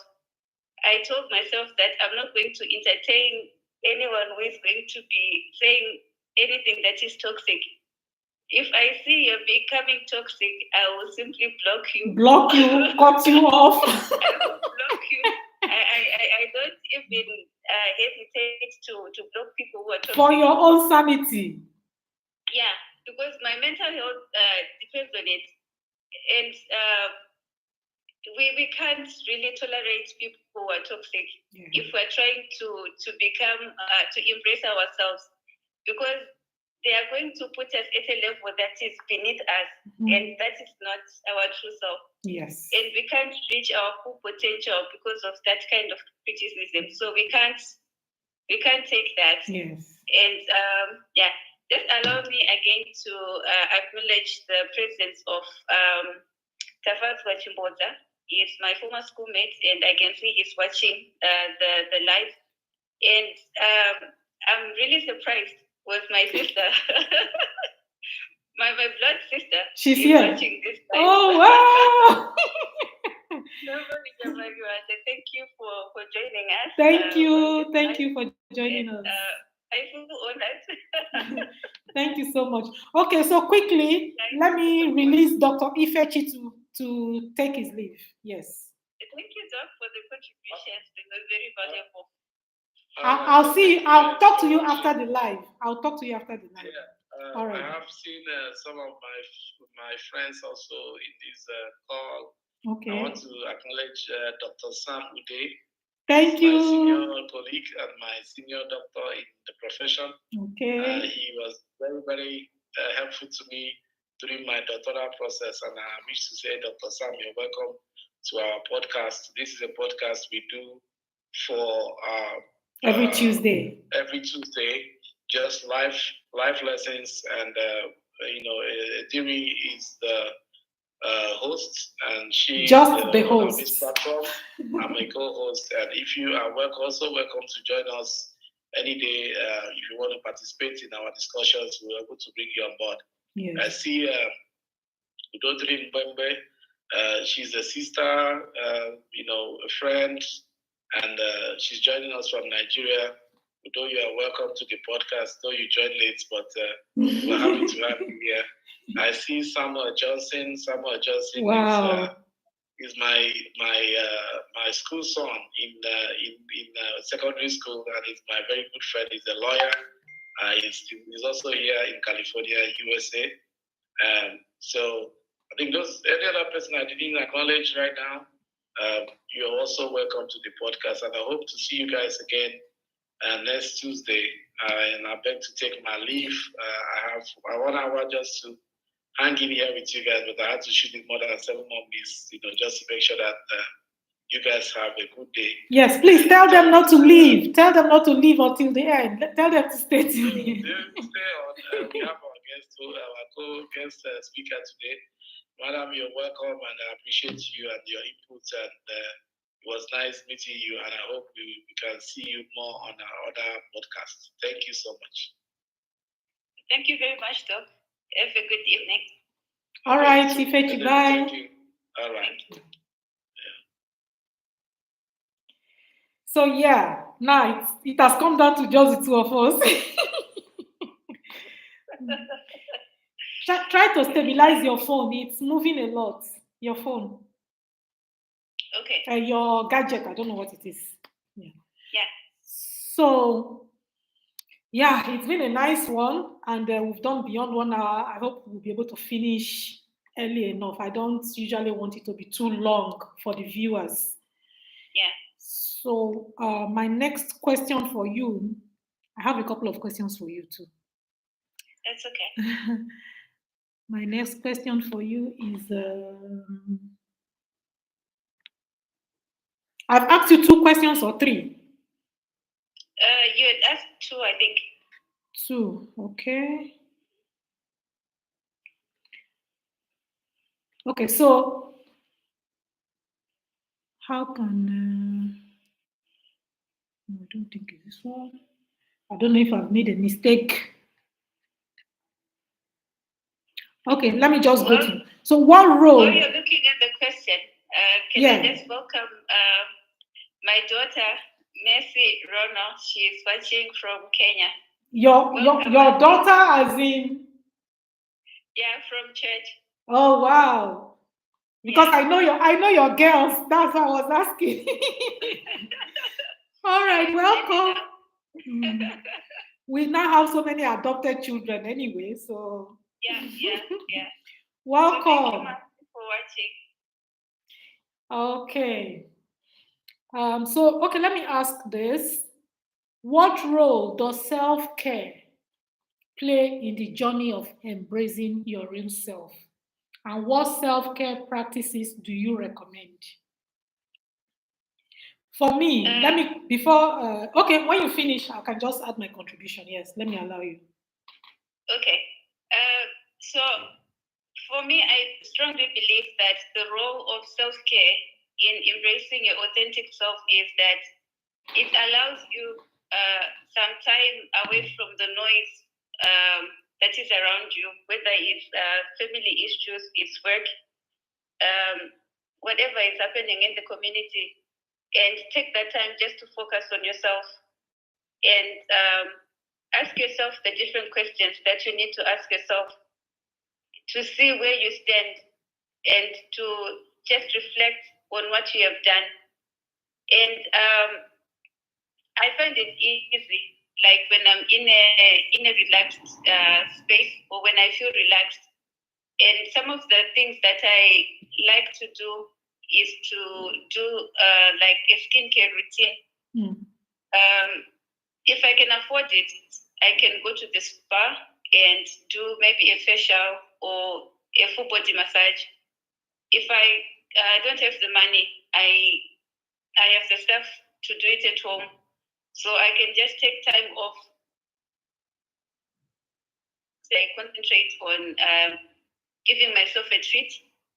I told myself that I'm not going to entertain anyone who is going to be saying anything that is toxic. If I see you're becoming toxic, I will simply block you. Cut you off. I will block you. I don't even hesitate to block people who are toxic. For your own sanity. Yeah, because my mental health depends on it. And we can't really tolerate people who are toxic if we're trying to become, to embrace ourselves, because they are going to put us at a level that is beneath us, and that is not our true self. Yes. And we can't reach our full potential because of that kind of criticism. So we can't take that. Yes. And just allow me again to acknowledge the presence of Tafazwa Chimboza. He is my former schoolmate, and I can see he's watching the live. And I'm really surprised with my sister, my blood sister. She's here. Watching this live. Oh, wow! Thank you for joining us. Thank you for joining us. I feel honored. Thank you so much. Okay, so quickly, let me release Dr. Ifechi to take his leave. Yes. Thank you, Doc, for the contributions. They were very valuable. I'll see you. I'll talk to you after the live. Yeah. All right. I have seen some of my friends also in this call. Okay. I want to acknowledge Dr. Sam Uday. Thank you. My senior colleague and my senior doctor in the profession. Okay. He was very, very helpful to me during my doctoral process, and I wish to say, Dr. Sam, you're welcome to our podcast. This is a podcast we do for every Tuesday. Every Tuesday, just life lessons, and Diri is the host, and she just the host. On this platform. I'm a co-host, and if you are welcome to join us any day. If you want to participate in our discussions, we're able to bring you on board. Yes. I see Udodri Mbembe. She's a sister, a friend, and she's joining us from Nigeria. Though you are welcome to the podcast, though you joined late, but we're happy to have you here. I see Samuel Johnson. Wow. is my school son in secondary school, and he's my very good friend. He's a lawyer. He's also here in California, USA. So I think any other person I didn't acknowledge right now, you're also welcome to the podcast, and I hope to see you guys again next Tuesday. And I beg to take my leave. I have 1 hour just to hang in here with you guys, but I had to shoot it more than 7 more minutes, just to make sure that you guys have a good day. Yes, please tell them not to leave. Tell them not to leave until the end. Tell them to stay till the end. Stay on. We have our co-guest speaker today. Madam, you're welcome, and I appreciate you and your input. And it was nice meeting you, and I hope we can see you more on our other podcasts. Thank you so much. Thank you very much, Doc. Have a good evening. All right, Ifechi, bye. Thank you. All right. So now it has come down to just the two of us. Try to stabilize your phone. It's moving a lot. Your phone. Okay. Your gadget. I don't know what it is. Yeah. So, it's been a nice one, and we've done beyond 1 hour. I hope we'll be able to finish early enough. I don't usually want it to be too long for the viewers. Yeah. So, my next question for you, I have a couple of questions for you too. That's okay. My next question for you is, I've asked you 2 questions or 3? You had asked 2, I think. 2, okay. Okay, so how can, I don't think it's this one. I don't know if I've made a mistake. Okay, let me just go to. So what role? While you're looking at the question, can I just welcome my daughter, Mercy Rono. She's watching from Kenya. Your daughter, as in? Yeah, from church. Oh wow! Because I know your girls. That's what I was asking. All right, welcome. We now have so many adopted children anyway, so. Yeah. Welcome. So thank you for watching. Okay. Let me ask this. What role does self-care play in the journey of embracing your real self? And what self-care practices do you recommend? For me, when you finish, I can just add my contribution. Yes, let me allow you. Okay. So for me, I strongly believe that the role of self-care in embracing your authentic self is that it allows you some time away from the noise that is around you, whether it's family issues, it's work, whatever is happening in the community, and take that time just to focus on yourself and ask yourself the different questions that you need to ask yourself to see where you stand and to just reflect on what you have done. And I find it easy, like when I'm in a relaxed space, or when I feel relaxed. And some of the things that I like to do is to do like a skincare routine. If I can afford it, I can go to the spa and do maybe a facial or a full body massage. If I don't have the money, I have the stuff to do it at home, so I can just take time off. So I concentrate on giving myself a treat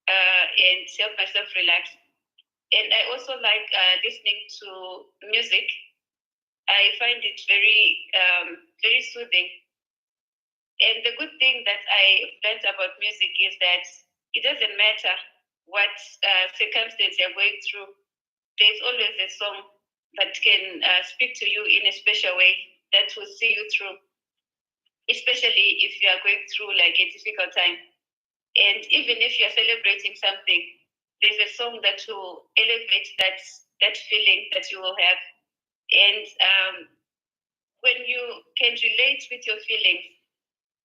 and help myself relax. And I also like listening to music. I find it very soothing. And the good thing that I learned about music is that it doesn't matter what circumstance you're going through. There's always a song that can speak to you in a special way that will see you through, especially if you are going through like a difficult time. And even if you're celebrating something, there's a song that will elevate that feeling that you will have. And when you can relate with your feelings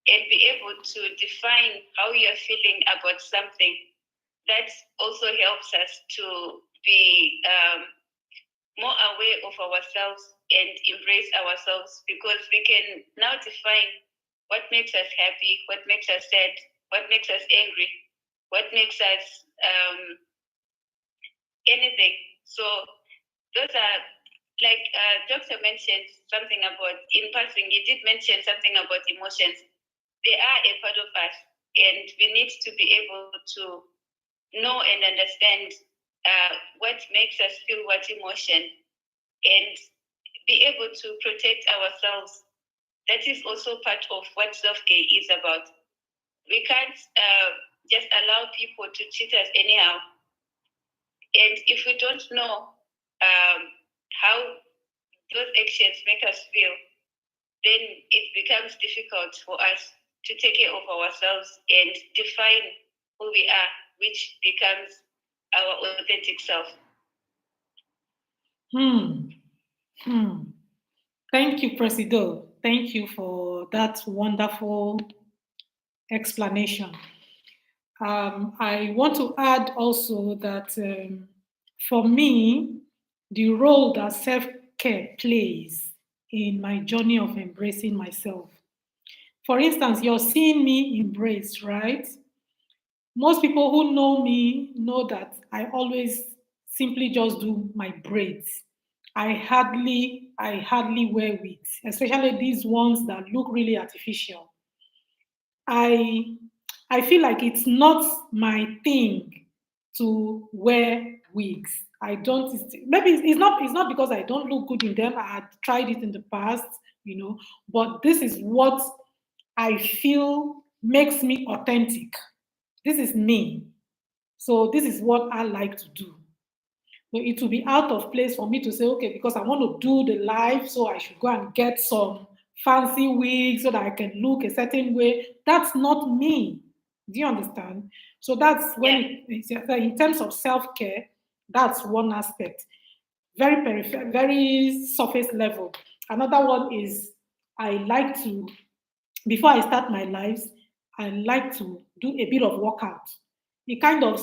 and be able to define how you're feeling about something, that also helps us to be more aware of ourselves and embrace ourselves, because we can now define what makes us happy, what makes us sad, what makes us angry, what makes us anything. So those are like doctor mentioned something about, in passing, you did mention something about emotions. They are a part of us, and we need to be able to know and understand what makes us feel what emotion, and be able to protect ourselves. That is also part of what self-care is about. We can't just allow people to treat us anyhow. And if we don't know how those actions make us feel, then it becomes difficult for us to take care of ourselves and define who we are, which becomes our authentic self. Thank you, Presido. Thank you for that wonderful explanation. I want to add also that for me, the role that self-care plays in my journey of embracing myself. For instance, you're seeing me embrace, right? Most people who know me know that I always simply just do my braids. I hardly wear wigs, especially these ones that look really artificial. I I feel like it's not my thing to wear wigs. I don't. Maybe it's not because I don't look good in them. I had tried it in the past, but this is what I feel makes me authentic. This is me. So this is what I like to do. So it will be out of place for me to say, okay, because I want to do the live, so I should go and get some fancy wig so that I can look a certain way. That's not me. Do you understand? So that's when in terms of self-care, that's one aspect. Very very surface level. Another one is I like to, before I start my lives, I like to do a bit of workout. It kind of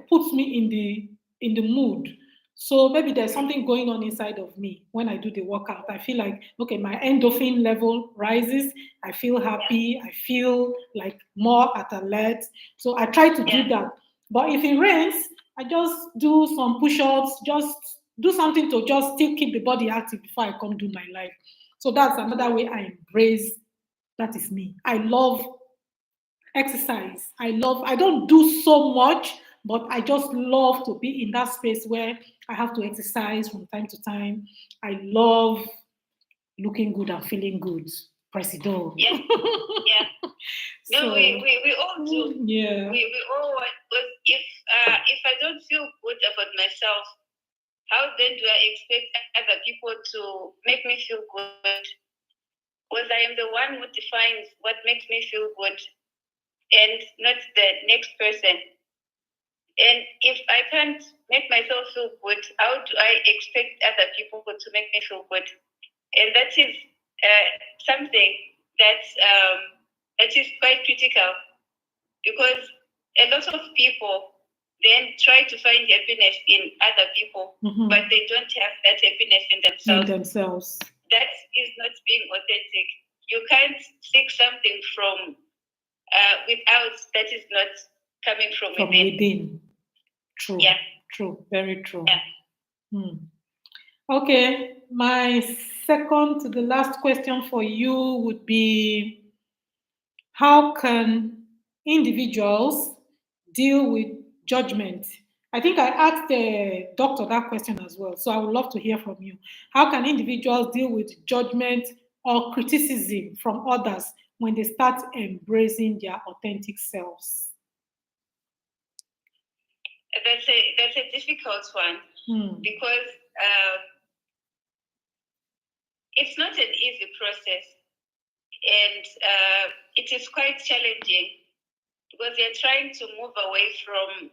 puts me in the mood. So maybe there's something going on inside of me when I do the workout. I feel like, okay, my endorphin level rises. I feel happy. I feel like more at alert. So I try to do that. But if it rains, I just do some push-ups, just do something to just still keep the body active before I come do my life. So that's another way I embrace. That is me. I love exercise. I don't do so much, but I just love to be in that space where I have to exercise from time to time. I love looking good and feeling good. Presido. Yeah. No, So, we all do. Yeah. We all want, but if I don't feel good about myself, how then do I expect other people to make me feel good? Because I am the one who defines what makes me feel good, and not the next person. And if I can't make myself feel good, how do I expect other people to make me feel good? And that is something that is quite critical, because a lot of people then try to find happiness in other people, but they don't have that happiness in themselves. That is not being authentic. You can't seek something from without that is not coming from within. True. Yeah. True. Very true. Yeah. Okay. My second to the last question for you would be, how can individuals deal with judgment? I think I asked the doctor that question as well, so I would love to hear from you. How can individuals deal with judgment or criticism from others when they start embracing their authentic selves? That's a difficult one because it's not an easy process, and it is quite challenging because they're trying to move away from.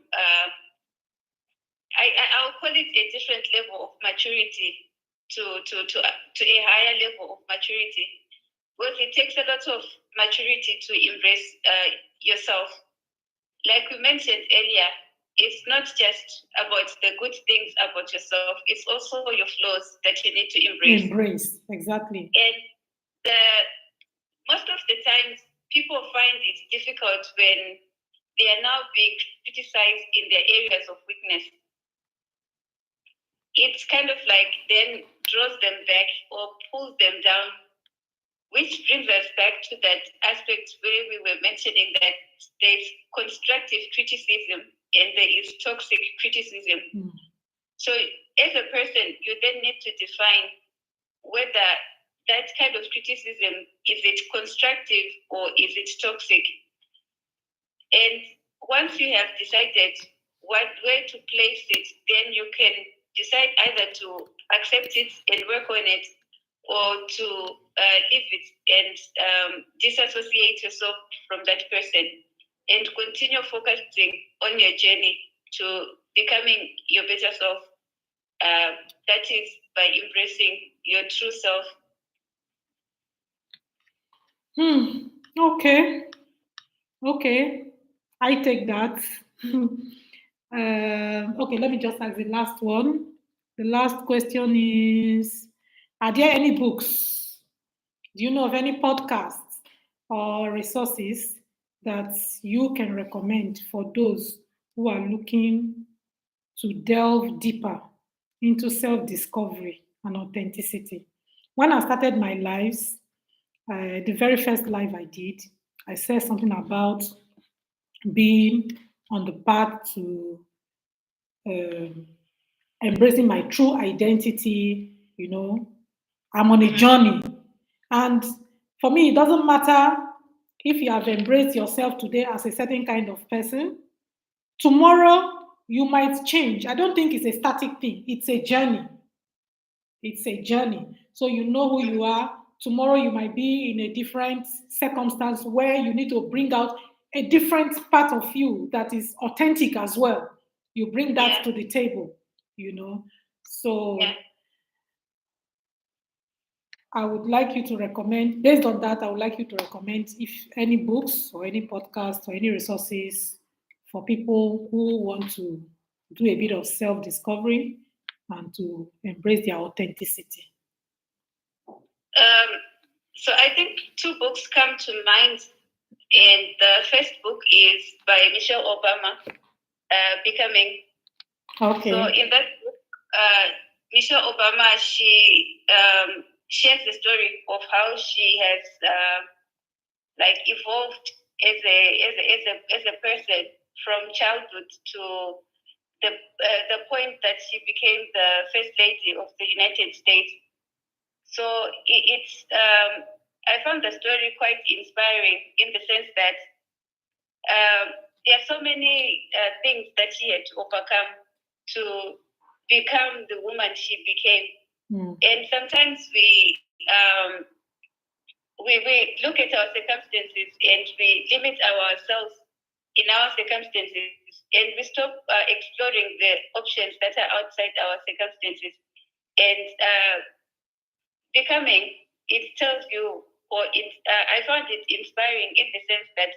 I'll call it a different level of maturity to a higher level of maturity, because it takes a lot of maturity to embrace yourself. Like we mentioned earlier, it's not just about the good things about yourself, it's also your flaws that you need to embrace. Exactly. And most of the times, people find it difficult when they are now being criticized in their areas of weakness. It's kind of like then draws them back or pulls them down, which brings us back to that aspect where we were mentioning that there's constructive criticism and there is toxic criticism. So as a person, you then need to define whether that kind of criticism, is it constructive or is it toxic? And once you have decided where to place it, then you can decide either to accept it and work on it, or to leave it and disassociate yourself from that person and continue focusing on your journey to becoming your better self. That is by embracing your true self. Okay. I take that. Okay, let me just ask the last one. The last question is, are there any books? Do you know of any podcasts or resources that you can recommend for those who are looking to delve deeper into self-discovery and authenticity? When I started my lives, the very first live I did, I said something about being on the path to embracing my true identity. I'm on a journey. And for me, it doesn't matter if you have embraced yourself today as a certain kind of person. Tomorrow, you might change. I don't think it's a static thing. It's a journey. It's a journey. So you know who you are. Tomorrow, you might be in a different circumstance where you need to bring out a different part of you that is authentic as well. You bring that to the table, So I would like you to recommend, based on that, I would like you to recommend if any books or any podcasts or any resources for people who want to do a bit of self-discovery and to embrace their authenticity. So I think two books come to mind, and the first book is by Michelle Obama, Becoming. Okay. So in that book, Michelle Obama, she shares the story of how she has evolved as a person from childhood to the point that she became the first lady of the United States. So I found the story quite inspiring in the sense that there are so many things that she had to overcome to become the woman she became. And sometimes we look at our circumstances and we limit ourselves in our circumstances, and we stop exploring the options that are outside our circumstances. And Becoming, it tells you, I found it inspiring in the sense that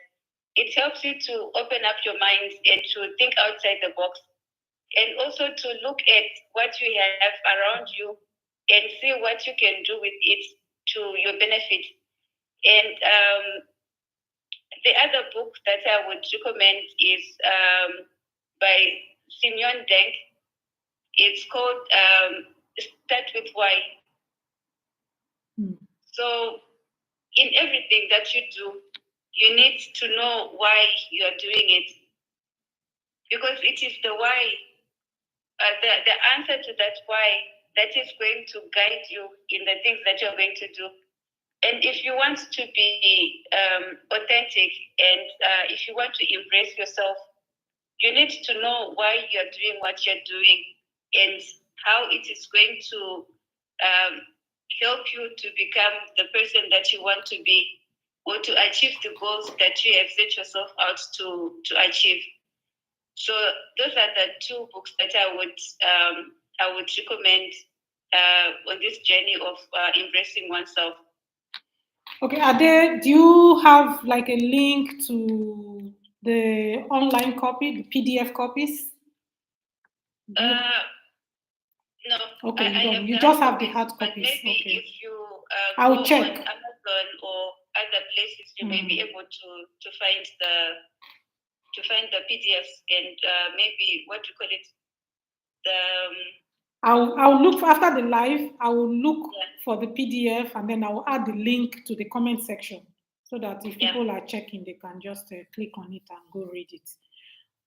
it helps you to open up your mind and to think outside the box, and also to look at what you have around you and see what you can do with it to your benefit. And the other book that I would recommend is by Simeon Denk. It's called Start with Why. So in everything that you do, you need to know why you are doing it. Because it is the why, the answer to that why, that is going to guide you in the things that you're going to do. And if you want to be authentic and if you want to embrace yourself, you need to know why you're doing what you're doing and how it is going to help you to become the person that you want to be or to achieve the goals that you have set yourself out to achieve. So those are the two books that I would recommend on this journey of embracing oneself. Okay, Ade, do you have like a link to the online copy, the PDF copies? No. Okay, you just have the hard copies. But maybe okay. If you I'll go check on Amazon or other places, you may be able to find the PDFs and maybe what you call it, I'll look after the live. I will look for the PDF and then I will add the link to the comment section so that if people are checking, they can just click on it and go read it.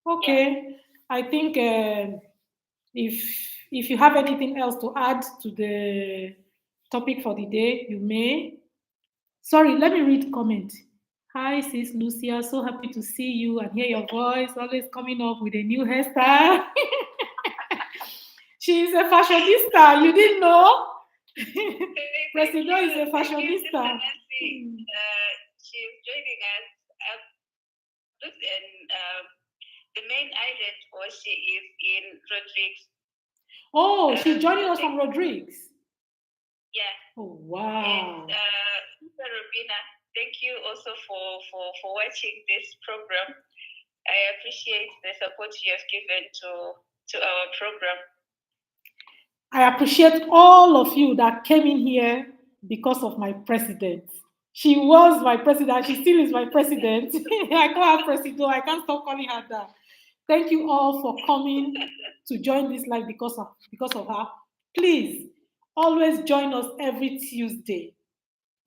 Okay, I think if you have anything else to add to the topic for the day, you may. Sorry, let me read comment. Hi, sis Lucia. So happy to see you and hear your voice. Always coming up with a new hairstyle. She's a fashionista. You didn't know? Presido is a fashionista. She's joining us. In the main island, or she is in Rodrigues. Oh, she's joining us from Rodrigues. Yeah. Oh, wow. And Sister Robina, thank you also for watching this program. I appreciate the support you have given to our program. I appreciate all of you that came in here because of my president. She was my president. She still is my president. I call her Presido. I can't stop calling her that. Thank you all for coming to join this live because of her. Please always join us every Tuesday.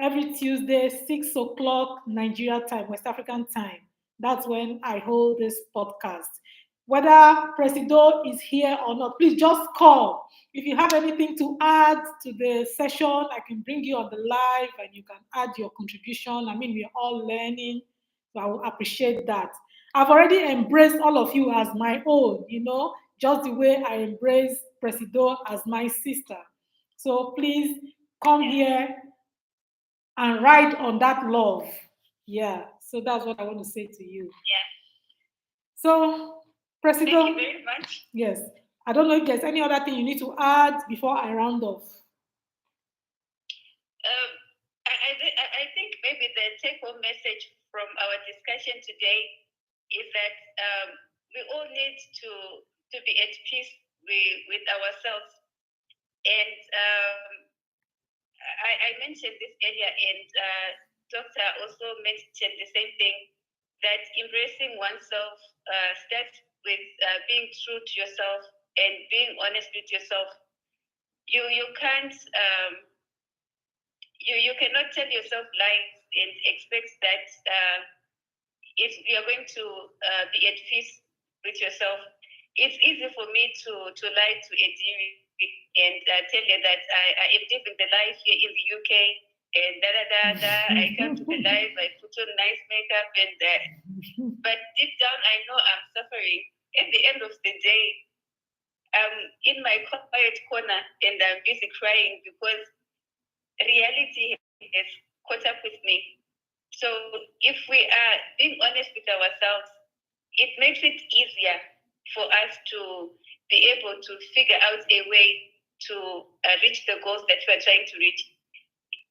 Every Tuesday, 6 o'clock Nigeria time, West African time. That's when I hold this podcast. Whether Presido is here or not, please just call. If you have anything to add to the session, I can bring you on the live and you can add your contribution. I mean, we're all learning, so I will appreciate that. I've already embraced all of you as my own, just the way I embrace Presido as my sister. So please come here and ride on that love. Yeah, so that's what I want to say to you. Yeah. So, Presido. Thank you very much. Yes. I don't know if there's any other thing you need to add before I round off. I think maybe the take-home message from our discussion today is that we all need to be at peace with ourselves. And I mentioned this earlier, and Doctor also mentioned the same thing, that embracing oneself starts with being true to yourself and being honest with yourself. You can't you cannot tell yourself lies and expect that if you are going to be at peace with yourself. It's easy for me to lie to a dear and tell you that I am living the life here in the UK and I come to the life, I put on nice makeup and but deep down I know I'm suffering. At the end of the day, I'm in my quiet corner and I'm busy crying because reality has caught up with me. So if we are being honest with ourselves, it makes it easier for us to be able to figure out a way to reach the goals that we're trying to reach.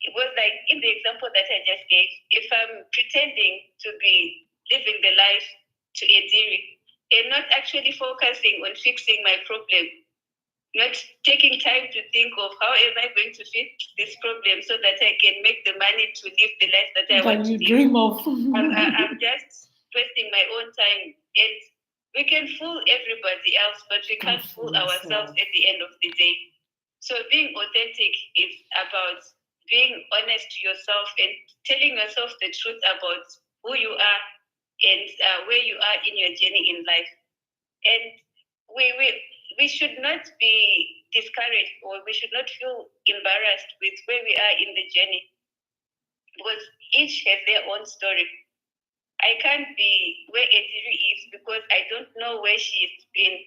It was like in the example that I just gave, if I'm pretending to be living the life to a degree and not actually focusing on fixing my problem, not taking time to think of how am I going to fix this problem so that I can make the money to live the life that I want to live. Dream of. I'm just wasting my own time. And We can fool everybody else, but we can't fool ourselves at the end of the day. So being authentic is about being honest to yourself and telling yourself the truth about who you are and where you are in your journey in life. And we should not be discouraged, or we should not feel embarrassed with where we are in the journey, because each has their own story. I can't be where Ediri is because I don't know where she's been.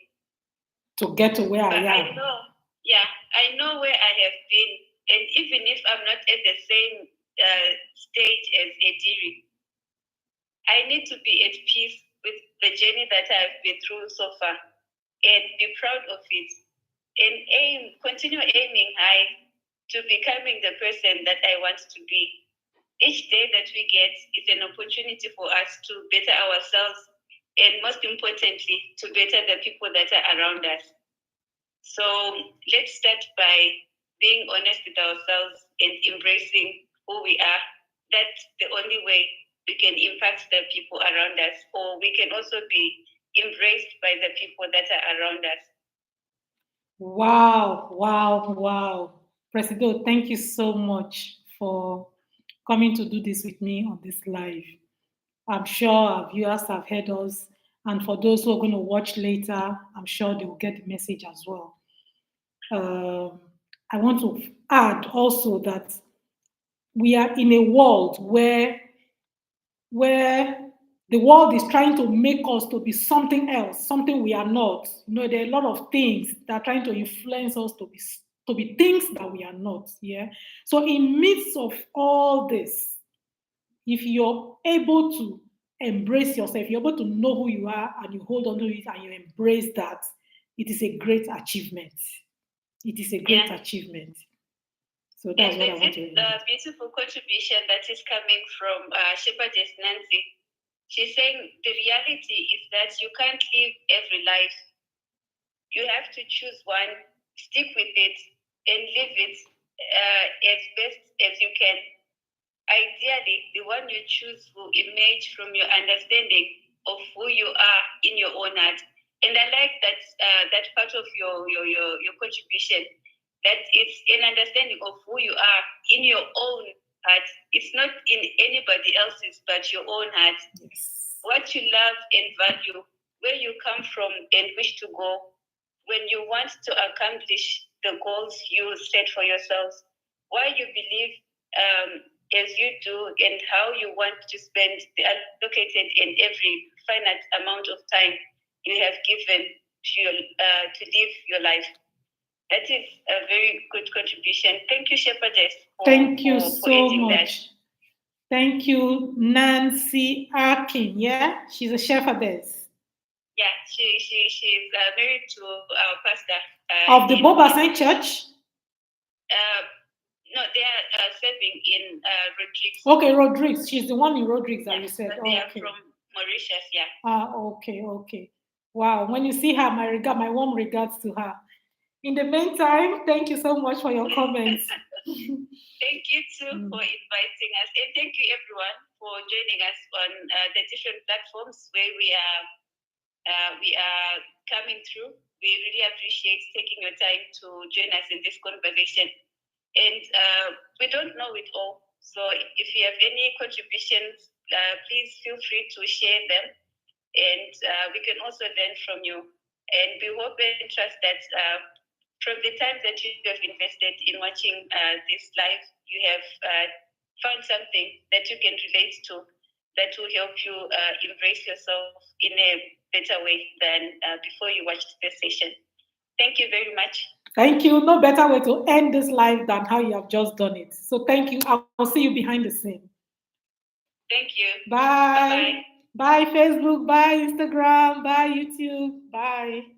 To get to where But I am. I know where I have been. And even if I'm not at the same stage as Ediri, I need to be at peace with the journey that I've been through so far and be proud of it. And continue aiming high to becoming the person that I want to be. Each day that we get is an opportunity for us to better ourselves and, most importantly, to better the people that are around us. So let's start by being honest with ourselves and embracing who we are. That's the only way we can impact the people around us, or we can also be embraced by the people that are around us. Wow. Presido, thank you so much for coming to do this with me on this live. I'm sure our viewers have heard us, and for those who are going to watch later, I'm sure they will get the message as well. I want to add also that we are in a world where the world is trying to make us to be something else, something we are not. There are a lot of things that are trying to influence us to be things that we are not. Yeah. So in midst of all this, if you're able to embrace yourself, you're able to know who you are and you hold on to it and you embrace that, it is a great achievement. It is a great achievement. So that's what I want to hear. The beautiful contribution that is coming from Shepherdess Nancy. She's saying the reality is that you can't live every life. You have to choose one, stick with it, and live it as best as you can. Ideally, the one you choose will emerge from your understanding of who you are in your own heart. And I like that part of your contribution, that it's an understanding of who you are in your own heart. It's not in anybody else's, but your own heart. Yes. What you love and value, where you come from and wish to go, when you want to accomplish the goals you set for yourselves, why you believe as you do, and how you want to spend the allocated and every finite amount of time you have given to live your life. That is a very good contribution. Thank you, Shepherdess. Thank you so much. Thank you, Nancy Arkin. Yeah, she's a shepherdess. Yeah, she's married to our pastor. Of the Bobasan Church? No, they are serving in Rodriguez. Okay, Rodriguez. She's the one in Rodriguez that you said. They are from Mauritius, yeah. Okay. Wow. When you see her, my warm regards to her. In the meantime, thank you so much for your comments. Thank you too for inviting us, and thank you everyone for joining us on the different platforms where we are coming through. We really appreciate taking your time to join us in this conversation. And we don't know it all, so if you have any contributions, please feel free to share them, and we can also learn from you. And we hope and trust that from the time that you have invested in watching this live, you have found something that you can relate to, that will help you embrace yourself in a better way than before you watched this session. Thank you very much. Thank you. No better way to end this live than how you have just done it. So thank you. I'll see you behind the scene. Thank you. Bye. Bye, Facebook. Bye, Instagram. Bye, YouTube. Bye.